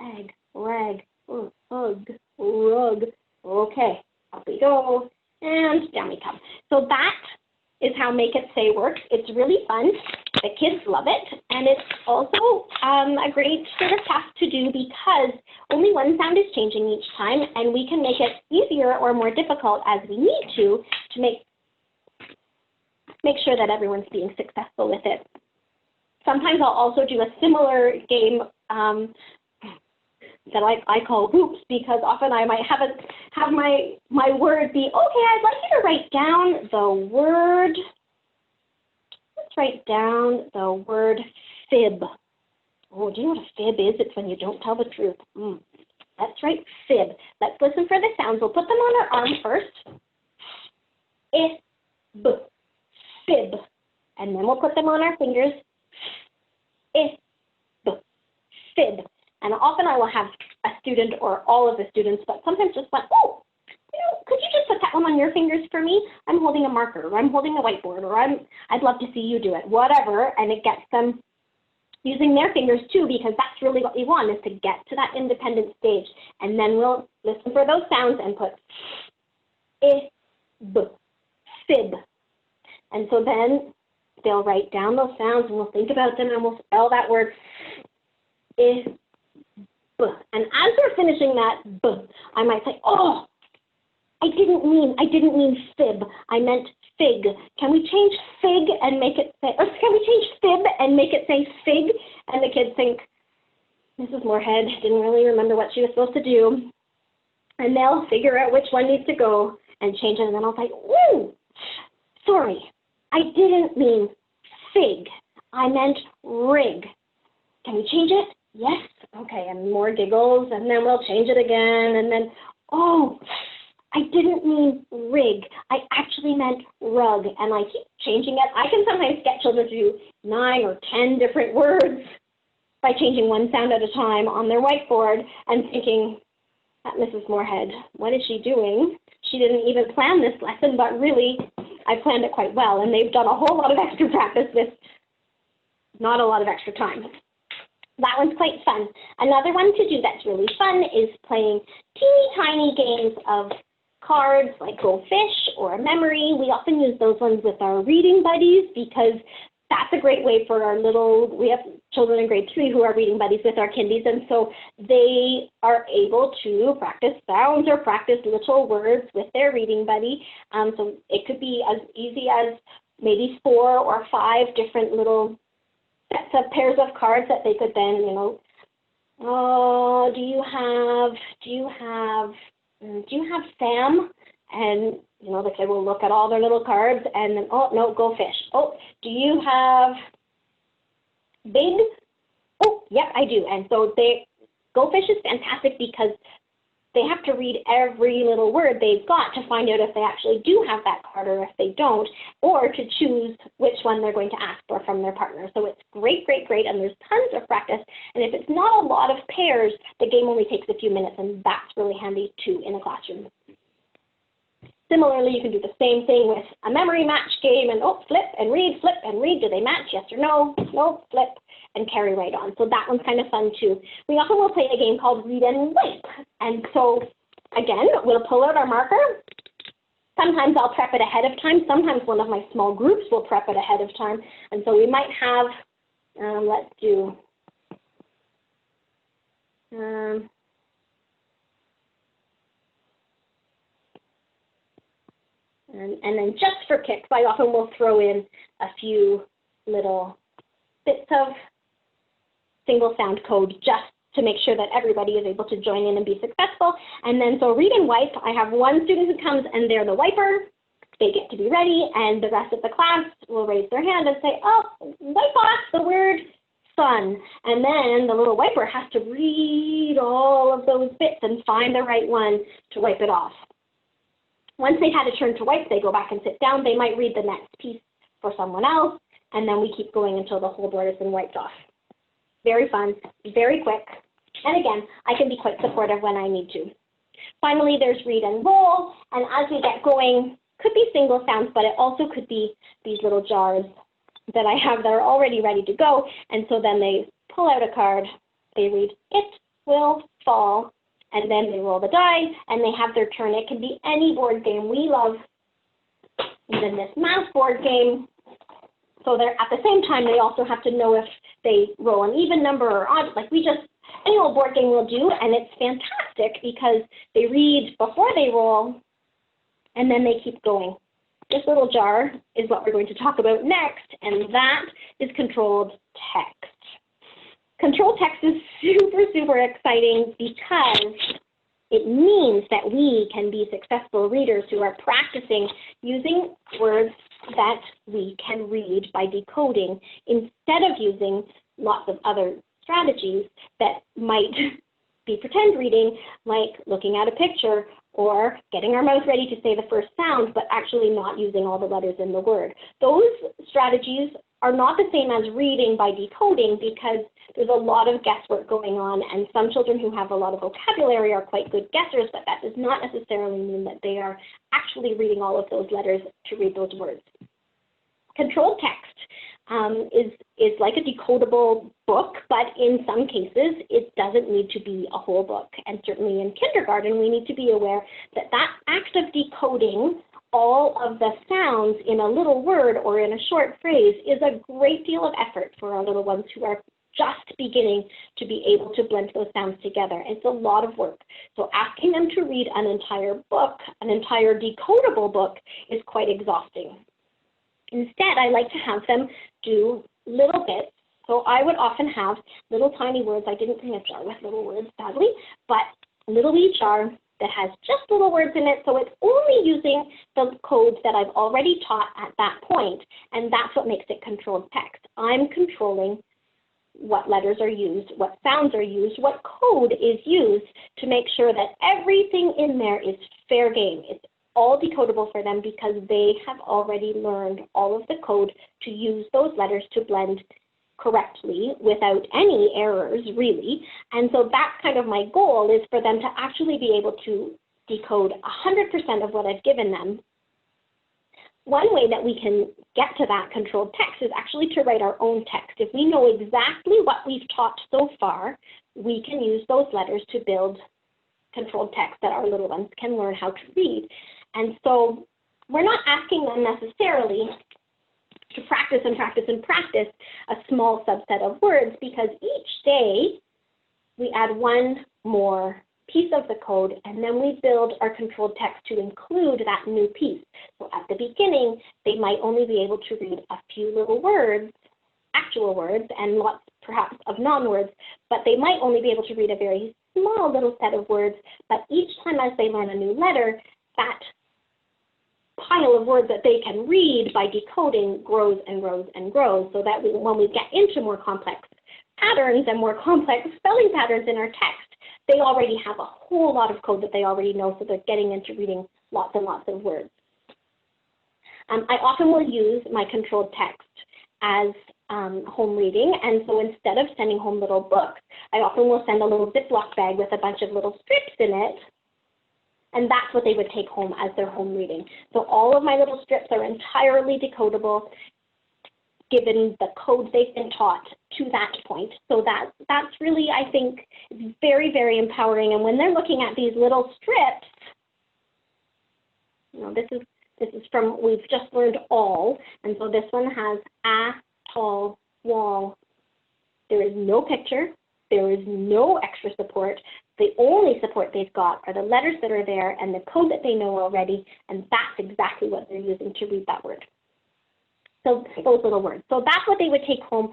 Egg, rag, ug, rug. Okay, up we go, and down we come. So that is how Make It Say works. It's really fun. The kids love it, and it's also a great sort of task to do because only one sound is changing each time, and we can make it easier or more difficult as we need to make sure that everyone's being successful with it. Sometimes I'll also do a similar game that I call hoops, because often I might have my word be, okay, I'd like you to write down the word. Let's write down the word fib. Oh, do you know what a fib is? It's when you don't tell the truth. Let's write fib. Let's listen for the sounds. We'll put them on our arm first. Fib. And then we'll put them on our fingers. Fib. And often I will have a student or all of the students, but sometimes just like, oh, could you just put that one on your fingers for me? I'm holding a marker, or I'm holding a whiteboard, or I'd love to see you do it, whatever. And it gets them using their fingers too, because that's really what we want, is to get to that independent stage. And then we'll listen for those sounds and put fib. And so then they'll write down those sounds, and we'll think about them, and we'll spell that word and as we're finishing that I might say, oh, I didn't mean fib. I meant fig. Can we change fig and make it say, or can we change fib and make it say fig? And the kids think, Mrs. Moorhead didn't really remember what she was supposed to do. And they'll figure out which one needs to go and change it. And then I'll say, ooh, sorry, I didn't mean fig. I meant rig. Can we change it? Yes. Okay, and more giggles, and then we'll change it again, and then, oh, I didn't mean rig. I actually meant rug, and I keep changing it. I can sometimes get children to do 9 or 10 different words by changing one sound at a time on their whiteboard and thinking, Mrs. Moorhead, what is she doing? She didn't even plan this lesson, but really, I planned it quite well, and they've done a whole lot of extra practice with not a lot of extra time. That one's quite fun. Another one to do that's really fun is playing teeny tiny games of cards like Go Fish or Memory. We often use those ones with our reading buddies because that's a great way for our we have children in grade 3 who are reading buddies with our kindies, and so they are able to practice sounds or practice little words with their reading buddy. So it could be as easy as maybe 4 or 5 different little sets of pairs of cards that they could then, you know, oh, do you have Sam? And, you know, the kid will look at all their little cards and then, oh, no, Go Fish. Oh, do you have Big? Oh, yep, I do. And so Go Fish is fantastic because they have to read every little word they've got to find out if they actually do have that card or if they don't, or to choose which one they're going to ask for from their partner. So it's great, great, great, and there's tons of practice. And if it's not a lot of pairs, the game only takes a few minutes, and that's really handy too in a classroom. Similarly, you can do the same thing with a memory match game and flip and read, do they match, yes or no, no, flip, and carry right on. So that one's kind of fun too. We often will play a game called Read and Wipe. And so again, we'll pull out our marker. Sometimes I'll prep it ahead of time. Sometimes one of my small groups will prep it ahead of time. And so we might have, let's do, and then just for kicks, I often will throw in a few little bits of single sound code just to make sure that everybody is able to join in and be successful. And then so Read and Wipe, I have one student who comes and they're the wiper. They get to be ready, and the rest of the class will raise their hand and say, oh, wipe off the word sun. And then the little wiper has to read all of those bits and find the right one to wipe it off. Once they've had a turn to wipe, they go back and sit down. They might read the next piece for someone else, and then we keep going until the whole board has been wiped off. Very fun, very quick, and again, I can be quite supportive when I need to. Finally, there's Read and Roll, and as we get going, could be single sounds, but it also could be these little jars that I have that are already ready to go, and so then they pull out a card, they read, it will fall, and then they roll the die, and they have their turn. It can be any board game. We love even this math board game. So they're at the same time, they also have to know if they roll an even number or odd. Like any old board game will do, and it's fantastic because they read before they roll, and then they keep going. This little jar is what we're going to talk about next, and that is controlled text. Controlled text is super, super exciting because it means that we can be successful readers who are practicing using words that we can read by decoding instead of using lots of other strategies that might be pretend reading, like looking at a picture or getting our mouth ready to say the first sound, but actually not using all the letters in the word. Those strategies are not the same as reading by decoding because there's a lot of guesswork going on, and some children who have a lot of vocabulary are quite good guessers, but that does not necessarily mean that they are actually reading all of those letters to read those words. Controlled text is like a decodable book, but in some cases it doesn't need to be a whole book. And certainly in kindergarten, we need to be aware that that act of decoding all of the sounds in a little word or in a short phrase is a great deal of effort for our little ones who are just beginning to be able to blend those sounds together. It's a lot of work. So asking them to read an entire book, an entire decodable book, is quite exhausting. Instead, I like to have them do little bits. So I would often have little tiny words. I didn't bring a jar with little words, sadly, but a little wee jar that has just little words in it, so it's only using the codes that I've already taught at that point, and that's what makes it controlled text. I'm controlling what letters are used, what sounds are used, what code is used to make sure that everything in there is fair game. It's all decodable for them because they have already learned all of the code to use those letters to blend correctly without any errors, really. And so that's kind of my goal, is for them to actually be able to decode 100% of what I've given them one way that we can get to that controlled text is actually to write our own text. If we know exactly what we've taught so far, we can use those letters to build controlled text that our little ones can learn how to read. And so we're not asking them necessarily to practice and practice and practice a small subset of words, because each day we add one more piece of the code, and then we build our controlled text to include that new piece. So at the beginning, they might only be able to read a few little words, actual words, and lots perhaps of non-words, but they might only be able to read a very small little set of words. But each time as they learn a new letter, that pile of words that they can read by decoding grows and grows and grows, so that when we get into more complex patterns and more complex spelling patterns in our text, they already have a whole lot of code that they already know, so they're getting into reading lots and lots of words. I often will use my controlled text as home reading, and so instead of sending home little books, I often will send a little Ziploc bag with a bunch of little strips in it, and that's what they would take home as their home reading. So all of my little strips are entirely decodable, given the code they've been taught to that point. So that's really, I think, very, very empowering. And when they're looking at these little strips, you know, this is from, we've just learned all, and so this one has a, tall, wall. There is no picture, there is no extra support. The only support they've got are the letters that are there and the code that they know already, and that's exactly what they're using to read that word. So those little words. So that's what they would take home.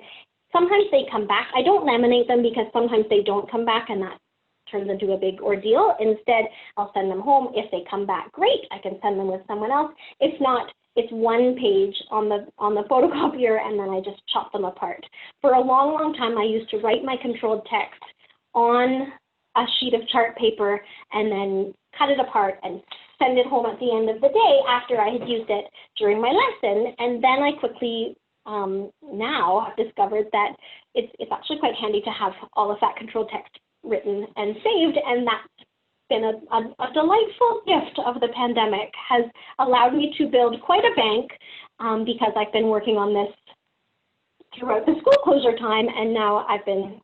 Sometimes they come back. I don't laminate them because sometimes they don't come back, and that turns into a big ordeal. Instead, I'll send them home. If they come back, great. I can send them with someone else. If not, it's one page on the photocopier, and then I just chop them apart. For a long, long time, I used to write my controlled text on a sheet of chart paper and then cut it apart and send it home at the end of the day after I had used it during my lesson. And then I quickly now have discovered that it's actually quite handy to have all of that controlled text written and saved, and that's been a delightful gift of the pandemic, has allowed me to build quite a bank because I've been working on this throughout the school closure time, and now I've been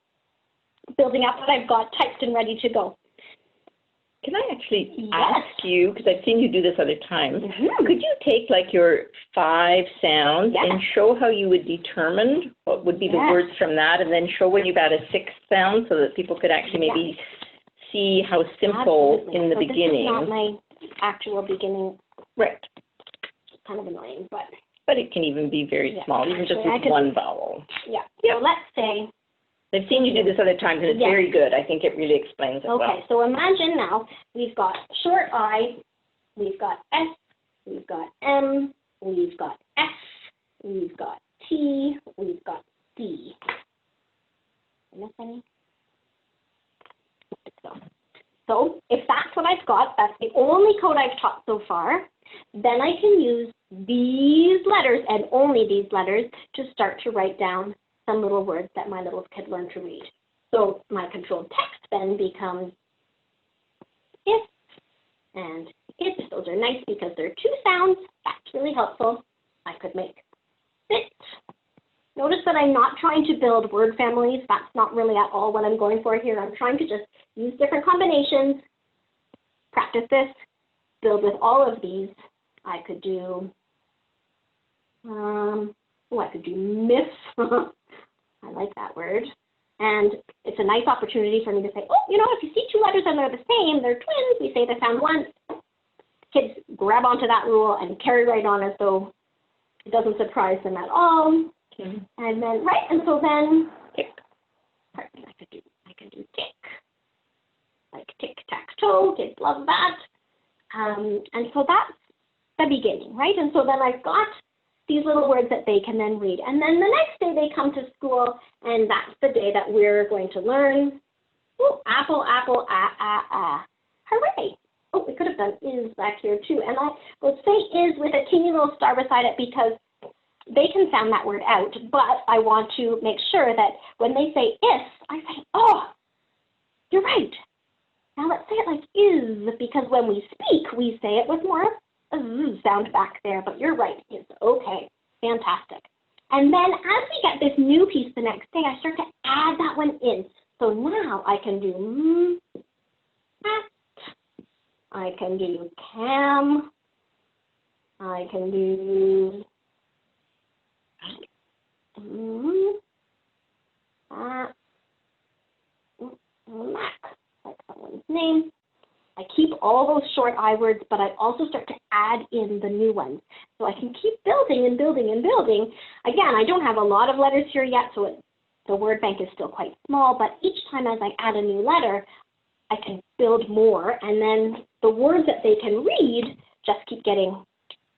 building up what I've got typed and ready to go. Can I actually ask you, because I've seen you do this other times, could you take like your 5 sounds and show how you would determine what would be the words from that, and then show when you've got a 6th sound so that people could actually maybe see how simple in the beginning. This is not my actual beginning. Right. It's kind of annoying, but it can even be very small, even just with one vowel. Yeah. So let's say, I've seen you do this other times, and it's very good. I think it really explains it well. Okay, so imagine now we've got short I, we've got S, we've got M, we've got F, we've got T, we've got D. Did I miss any? So if that's what I've got, that's the only code I've taught so far, then I can use these letters and only these letters to start to write down some little words that my little kid learn to read. So my controlled text then becomes if and it. Those are nice because they're 2 sounds. That's really helpful. I could make sit. Notice that I'm not trying to build word families. That's not really at all what I'm going for here. I'm trying to just use different combinations, practice this, build with all of these. I could do, I could do miss. I like that word. And it's a nice opportunity for me to say, oh, you know, if you see 2 letters and they're the same, they're twins, we say the sound once. Kids grab onto that rule and carry right on as though it doesn't surprise them at all. And then, and so then, tick. Pardon, I can do tick. Like tic-tac-toe, kids love that. And so that's the beginning, right? And so then I've got these little words that they can then read. And then the next day they come to school, and that's the day that we're going to learn, apple, apple, hooray. Oh, we could have done is back here too. And I will say is with a teeny little star beside it because they can sound that word out, but I want to make sure that when they say if, I say, oh, you're right. Now let's say it like is, because when we speak, we say it with more sound back there, but you're right, it's okay. Fantastic. And then as we get this new piece the next day, I start to add that one in. So now I can do cat, I can do cam, I can do Mac, like someone's name. I keep all those short I words, but I also start to add in the new ones. So I can keep building and building and building. Again, I don't have a lot of letters here yet, so the word bank is still quite small, but each time as I add a new letter, I can build more, and then the words that they can read just keep getting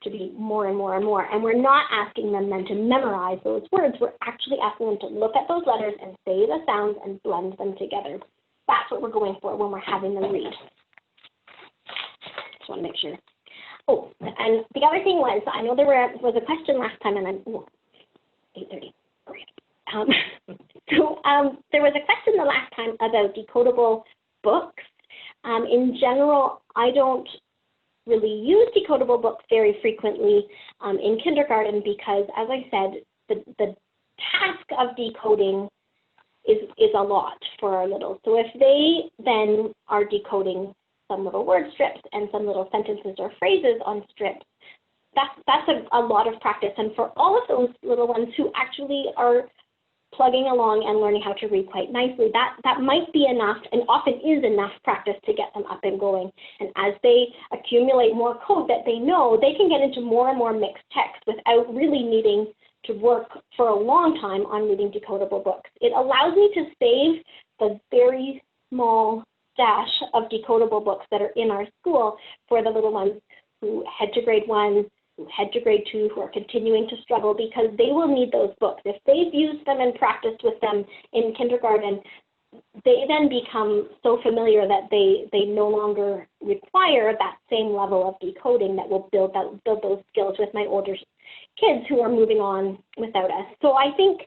to be more and more and more. And we're not asking them then to memorize those words. We're actually asking them to look at those letters and say the sounds and blend them together. That's what we're going for when we're having them read. Just want to make sure. Oh, and the other thing was, I know there was a question last time, and I'm 8:30. Great. There was a question the last time about decodable books. In general, I don't really use decodable books very frequently in kindergarten because, as I said, the task of decoding is a lot for our littles. So if they then are decoding some little word strips and some little sentences or phrases on strips, that's a lot of practice. And for all of those little ones who actually are plugging along and learning how to read quite nicely, that might be enough, and often is enough practice to get them up and going. And as they accumulate more code that they know, they can get into more and more mixed text without really needing to work for a long time on reading decodable books. It allows me to save the very small stash of decodable books that are in our school for the little ones who head to grade 1, who head to grade 2, who are continuing to struggle, because they will need those books. If they've used them and practiced with them in kindergarten, they then become so familiar that they no longer require that same level of decoding that will build those skills with my older kids who are moving on without us. So I think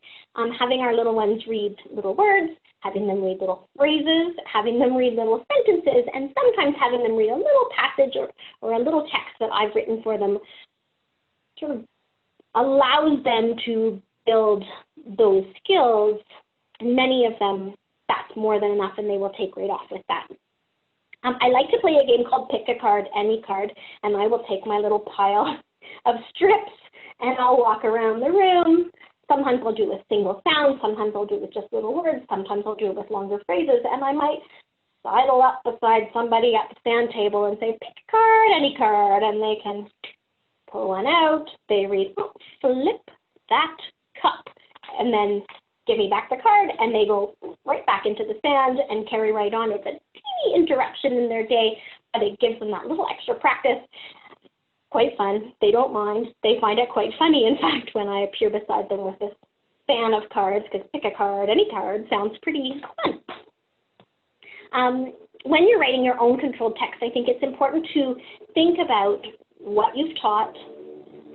having our little ones read little words, having them read little phrases, having them read little sentences, and sometimes having them read a little passage or a little text that I've written for them sort of allows them to build those skills. And many of them, that's more than enough, and they will take right off with that. I like to play a game called Pick a Card, Any Card, and I will take my little pile of strips and I'll walk around the room. Sometimes I'll do it with single sounds, sometimes I'll do it with just little words, sometimes I'll do it with longer phrases, and I might sidle up beside somebody at the stand table and say, pick a card, any card, and they can pull one out. They read, oh, flip that cup, and then give me back the card, and they go right back into the sand and carry right on. It's a teeny interruption in their day, but it gives them that little extra practice. Quite fun. They don't mind. They find it quite funny, in fact, when I appear beside them with this fan of cards, because pick a card, any card sounds pretty fun. When you're writing your own controlled text, I think it's important to think about what you've taught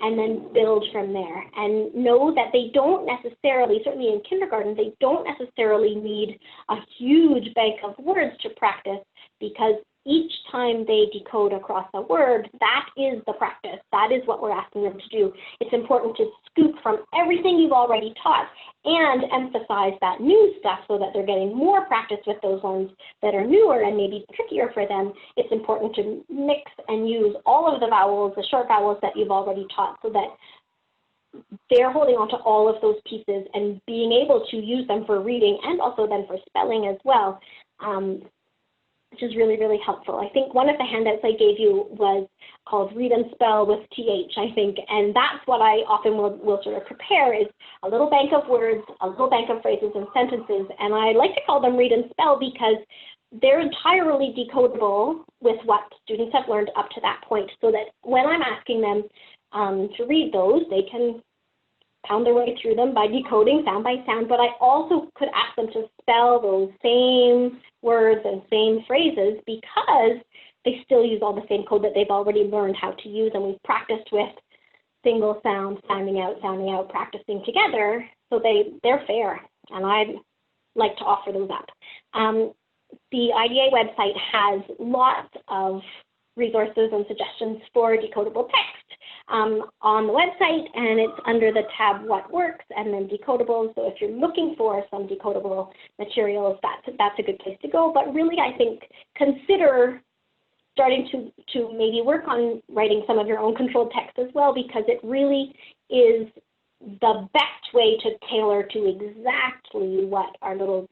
and then build from there, and know that they don't necessarily, certainly in kindergarten, they don't necessarily need a huge bank of words to practice, because each time they decode across a word, that is the practice. That is what we're asking them to do. It's important to scoop from everything you've already taught and emphasize that new stuff so that they're getting more practice with those ones that are newer and maybe trickier for them. It's important to mix and use all of the vowels, the short vowels that you've already taught, so that they're holding on to all of those pieces and being able to use them for reading and also then for spelling as well. Which is really, really helpful. I think one of the handouts I gave you was called Read and Spell with TH, I think, and that's what I often will sort of prepare, is a little bank of words, a little bank of phrases and sentences, and I like to call them Read and Spell because they're entirely decodable with what students have learned up to that point, so that when I'm asking them to read those, they can pound their way through them by decoding sound by sound, but I also could ask them to spell those same words and same phrases because they still use all the same code that they've already learned how to use, and we've practiced with single sound, sounding out, practicing together, so they're fair, and I'd like to offer those up. The IDA website has lots of resources and suggestions for decodable text on the website, and it's under the tab What Works and then Decodables. So if you're looking for some decodable materials, that's a good place to go. But really, I think consider starting to maybe work on writing some of your own controlled text as well, because it really is the best way to tailor to exactly what our little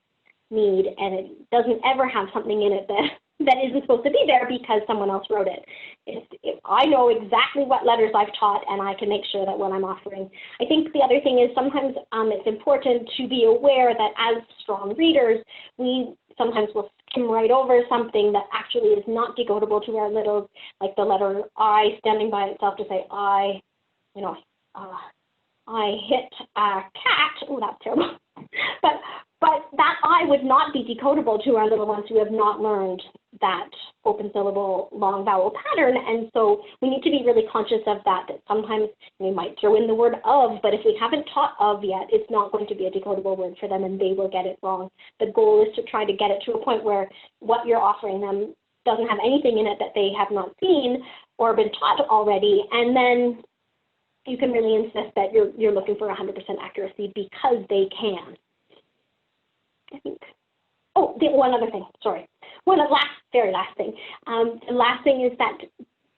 need, and it doesn't ever have something in it that isn't supposed to be there because someone else wrote it. If I know exactly what letters I've taught, and I can make sure that when I'm offering. I think the other thing is sometimes it's important to be aware that as strong readers, we sometimes will skim right over something that actually is not decodable to our littles, like the letter I standing by itself to say I, I hit a cat. Oh, that's terrible. But that I would not be decodable to our little ones who have not learned that open syllable long vowel pattern. And so we need to be really conscious of that sometimes we might throw in the word of, but if we haven't taught of yet, it's not going to be a decodable word for them and they will get it wrong. The goal is to try to get it to a point where what you're offering them doesn't have anything in it that they have not seen or been taught already. And then you can really insist that you're looking for 100% accuracy because they can. I think. Oh, one other thing. Sorry. Very last thing. The last thing is that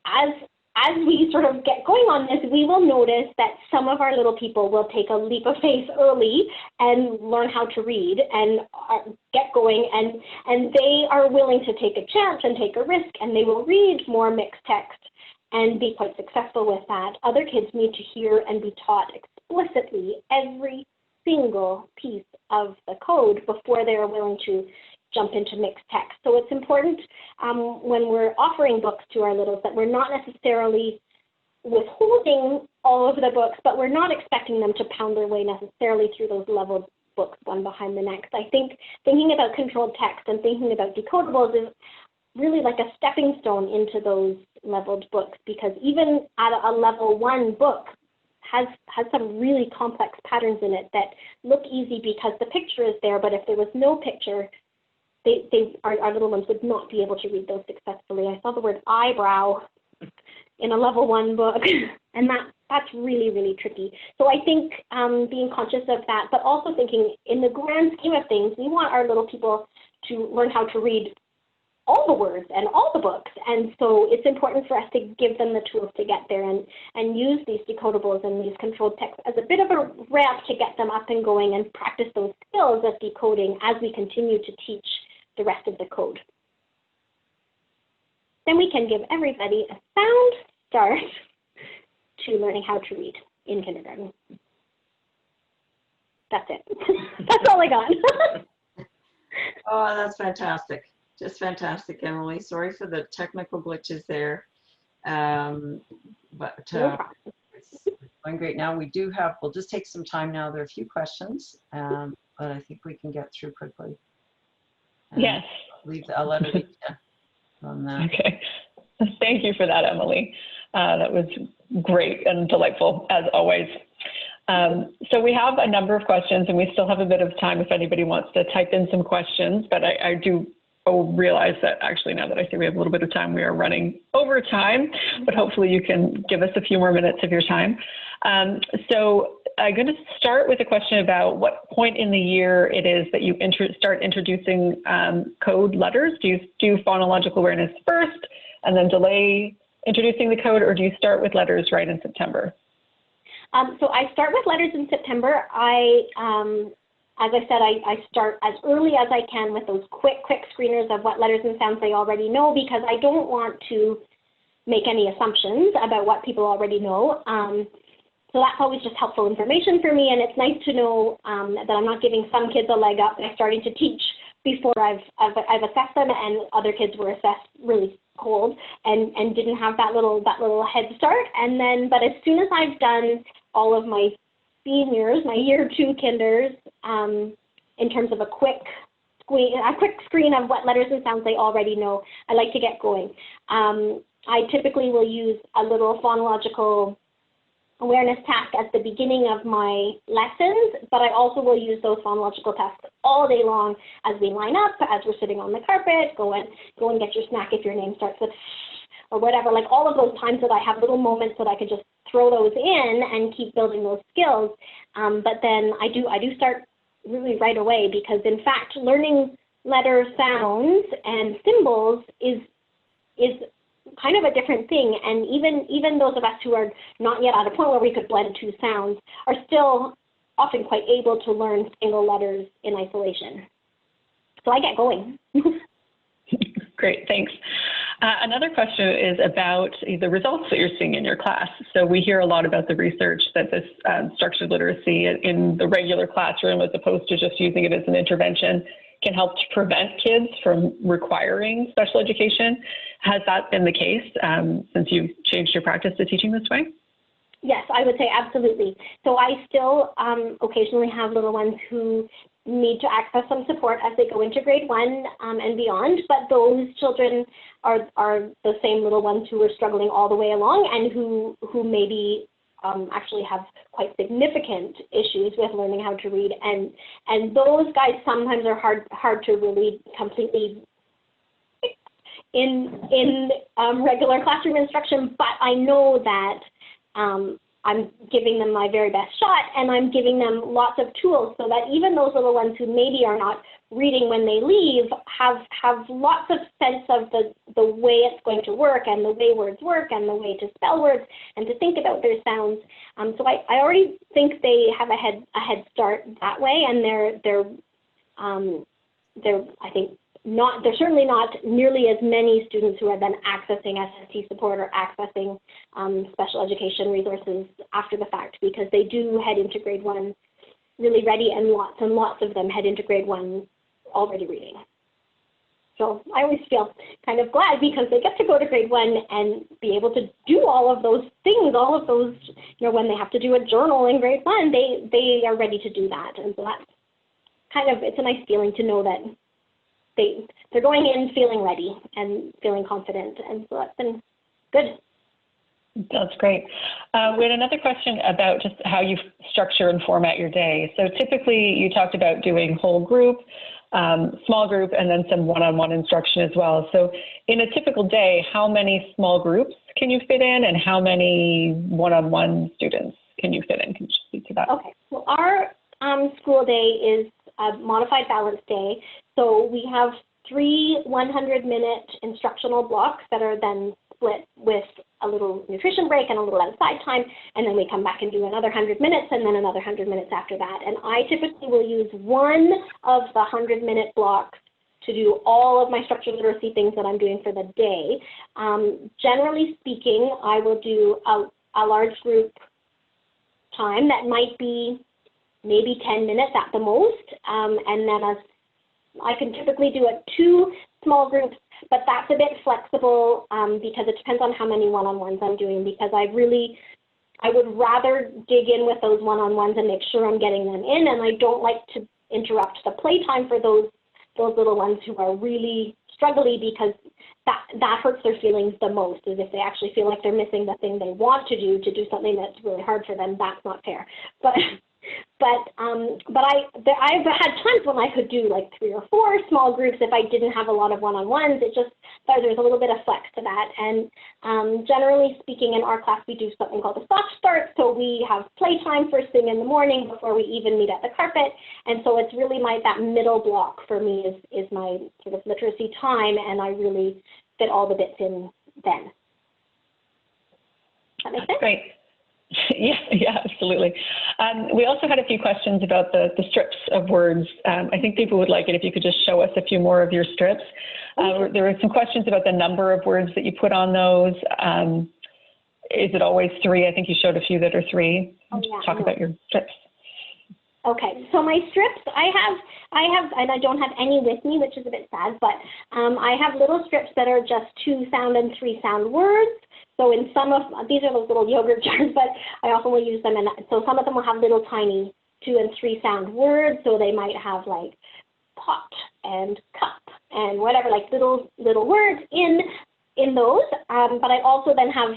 as we sort of get going on this, we will notice that some of our little people will take a leap of faith early and learn how to read and get going, and they are willing to take a chance and take a risk, and they will read more mixed text and be quite successful with that. Other kids need to hear and be taught explicitly every single piece of the code before they are willing to jump into mixed text. So it's important when we're offering books to our littles that we're not necessarily withholding all of the books, but we're not expecting them to pound their way necessarily through those leveled books one behind the next. I think thinking about controlled text and thinking about decodables is really like a stepping stone into those leveled books, because even at a level 1 book has some really complex patterns in it that look easy because the picture is there, but if there was no picture, our little ones would not be able to read those successfully. I saw the word eyebrow in a level 1 book, and that's really, really tricky. So I think being conscious of that, but also thinking in the grand scheme of things, we want our little people to learn how to read all the words and all the books, and so it's important for us to give them the tools to get there and use these decodables and these controlled texts as a bit of a ramp to get them up and going and practice those skills of decoding as we continue to teach the rest of the code. Then we can give everybody a sound start to learning how to read in kindergarten. That's it. That's all I got. Oh, that's fantastic. Just fantastic, Emily. Sorry for the technical glitches there. But it's going great now. We'll just take some time now. There are a few questions, but I think we can get through quickly. Yes. I'll let Alicia on that. Okay. Thank you for that, Emily. That was great and delightful, as always. So we have a number of questions, and we still have a bit of time if anybody wants to type in some questions, but I do realize that actually now that I see we have a little bit of time, we are running over time, but hopefully you can give us a few more minutes of your time. So I'm going to start with a question about what point in the year it is that you start introducing code letters. Do you do phonological awareness first and then delay introducing the code, or do you start with letters right in September? So I start with letters in September. As I said, I start as early as I can with those quick screeners of what letters and sounds they already know, because I don't want to make any assumptions about what people already know. So that's always just helpful information for me, and it's nice to know that I'm not giving some kids a leg up by starting to teach before I've assessed them, and other kids were assessed really cold and didn't have that little head start. And then, but as soon as I've done all of my seniors, my year 2 kinders, in terms of a quick screen of what letters and sounds they already know, I like to get going. I typically will use a little phonological awareness task at the beginning of my lessons, but I also will use those phonological tasks all day long as we line up, as we're sitting on the carpet, go and get your snack if your name starts with or whatever, like all of those times that I have little moments that I could just throw those in and keep building those skills. But then I do start really right away, because in fact, learning letter sounds and symbols is kind of a different thing. And even those of us who are not yet at a point where we could blend two sounds are still often quite able to learn single letters in isolation. So I get going. Great, thanks. Another question is about the results that you're seeing in your class. So we hear a lot about the research that this structured literacy in the regular classroom, as opposed to just using it as an intervention, can help to prevent kids from requiring special education. Has that been the case since you've changed your practice to teaching this way? Yes, I would say absolutely. So I still occasionally have little ones who need to access some support as they go into grade 1 and beyond, but those children are the same little ones who are struggling all the way along, and who maybe actually have quite significant issues with learning how to read, and those guys sometimes are hard to really completely fix in regular classroom instruction. But I know that I'm giving them my very best shot, and I'm giving them lots of tools so that even those little ones who maybe are not reading when they leave have lots of sense of the way it's going to work, and the way words work, and the way to spell words, and to think about their sounds. So I already think they have a head start that way, and they're I think they're certainly not nearly as many students who are then accessing SST support or accessing special education resources after the fact, because they do head into grade 1 really ready, and lots of them head into grade 1 already reading. So I always feel kind of glad, because they get to go to grade 1 and be able to do all of those things, all of those, when they have to do a journal in grade 1, they are ready to do that. And so that's kind of, it's a nice feeling to know that they're going in feeling ready and feeling confident, and so that's been good. That's great. We had another question about just how you structure and format your day. So typically you talked about doing whole group, small group, and then some one-on-one instruction as well. So in a typical day, how many small groups can you fit in, and how many one-on-one students can you fit in? Can you speak to that? Okay, well, our school day is a modified balanced day. So we have 3 100-minute instructional blocks that are then split with a little nutrition break and a little outside time, and then we come back and do another 100 minutes, and then another 100 minutes after that. And I typically will use one of the 100-minute blocks to do all of my structured literacy things that I'm doing for the day. Generally speaking, I will do a large group time that might be maybe 10 minutes at the most, and then I can typically do 2 small groups, but that's a bit flexible because it depends on how many one-on-ones I'm doing, because I would rather dig in with those one-on-ones and make sure I'm getting them in, and I don't like to interrupt the playtime for those little ones who are really struggling, because that hurts their feelings the most, is if they actually feel like they're missing the thing they want to do something that's really hard for them. That's not fair. But I've had times when I could do like 3 or 4 small groups if I didn't have a lot of one-on-ones. It just, there's a little bit of flex to that. And generally speaking, in our class, we do something called a soft start. So we have playtime first thing in the morning before we even meet at the carpet. And so it's really that middle block for me is my sort of literacy time, and I really fit all the bits in then. Does that make sense? Great. Yeah, absolutely. We also had a few questions about the strips of words. I think people would like it if you could just show us a few more of your strips. There were some questions about the number of words that you put on those. Is it always 3? I think you showed a few that are 3. Talk about your strips. Okay, so my strips, I have, and I don't have any with me, which is a bit sad, but I have little strips that are just 2 sound and 3 sound words. So in some of, these are those little yogurt jars, but I often will use them, and so some of them will have little tiny 2 and 3 sound words, so they might have like pot and cup and whatever, like little words in those, but I also then have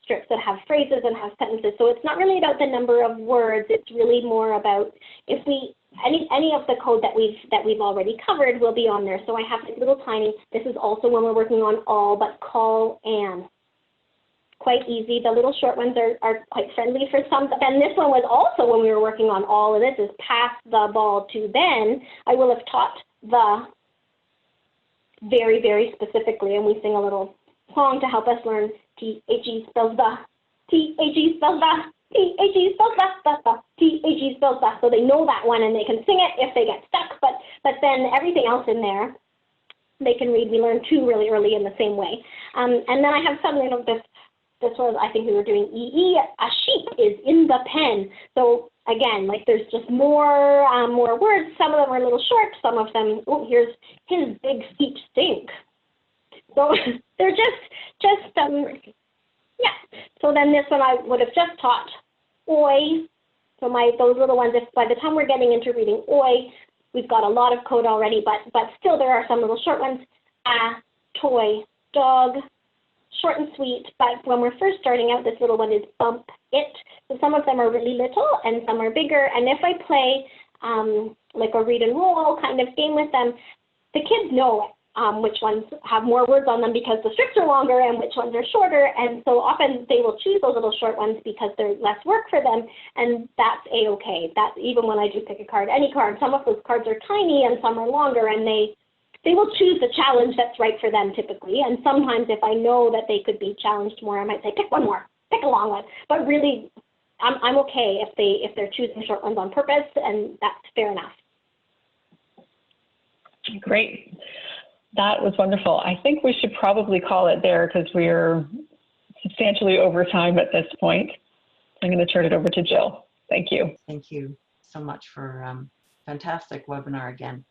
strips that have phrases and have sentences, so it's not really about the number of words, it's really more about if we any of the code that we've already covered will be on there. So I have this little tiny, this is also when we're working on all, but call and. Quite easy. The little short ones are quite friendly for some. But then this one was also when we were working on all of this is pass the ball to Ben. I will have taught the very, very specifically, and we sing a little song to help us learn T-H-E spells the, T-H-E spells the, T-H-E spells the, T-H-E spells the. So they know that one and they can sing it if they get stuck, but then everything else in there, they can read. We learn two really early in the same way. And then I have some, this was, I think we were doing EE, a sheep is in the pen. So again, like there's just more words. Some of them are a little short, some of them, oh, here's his big steep stink. So they're just yeah. So then this one I would have just taught oi. So those little ones, if by the time we're getting into reading oi, we've got a lot of code already, but still there are some little short ones. Toy, dog, short and sweet, but when we're first starting out, this little one is bump it. So some of them are really little and some are bigger. And if I play like a read and roll kind of game with them, the kids know which ones have more words on them because the strips are longer and which ones are shorter. And so often they will choose those little short ones because they're less work for them. And that's a-okay. That even when I do pick a card, any card, some of those cards are tiny and some are longer, and they will choose the challenge that's right for them typically. And sometimes if I know that they could be challenged more, I might say, pick one more, pick a long one. But really, I'm okay if they're choosing short ones on purpose, and that's fair enough. Great. That was wonderful. I think we should probably call it there because we're substantially over time at this point. I'm going to turn it over to Jill. Thank you. Thank you so much for fantastic webinar again.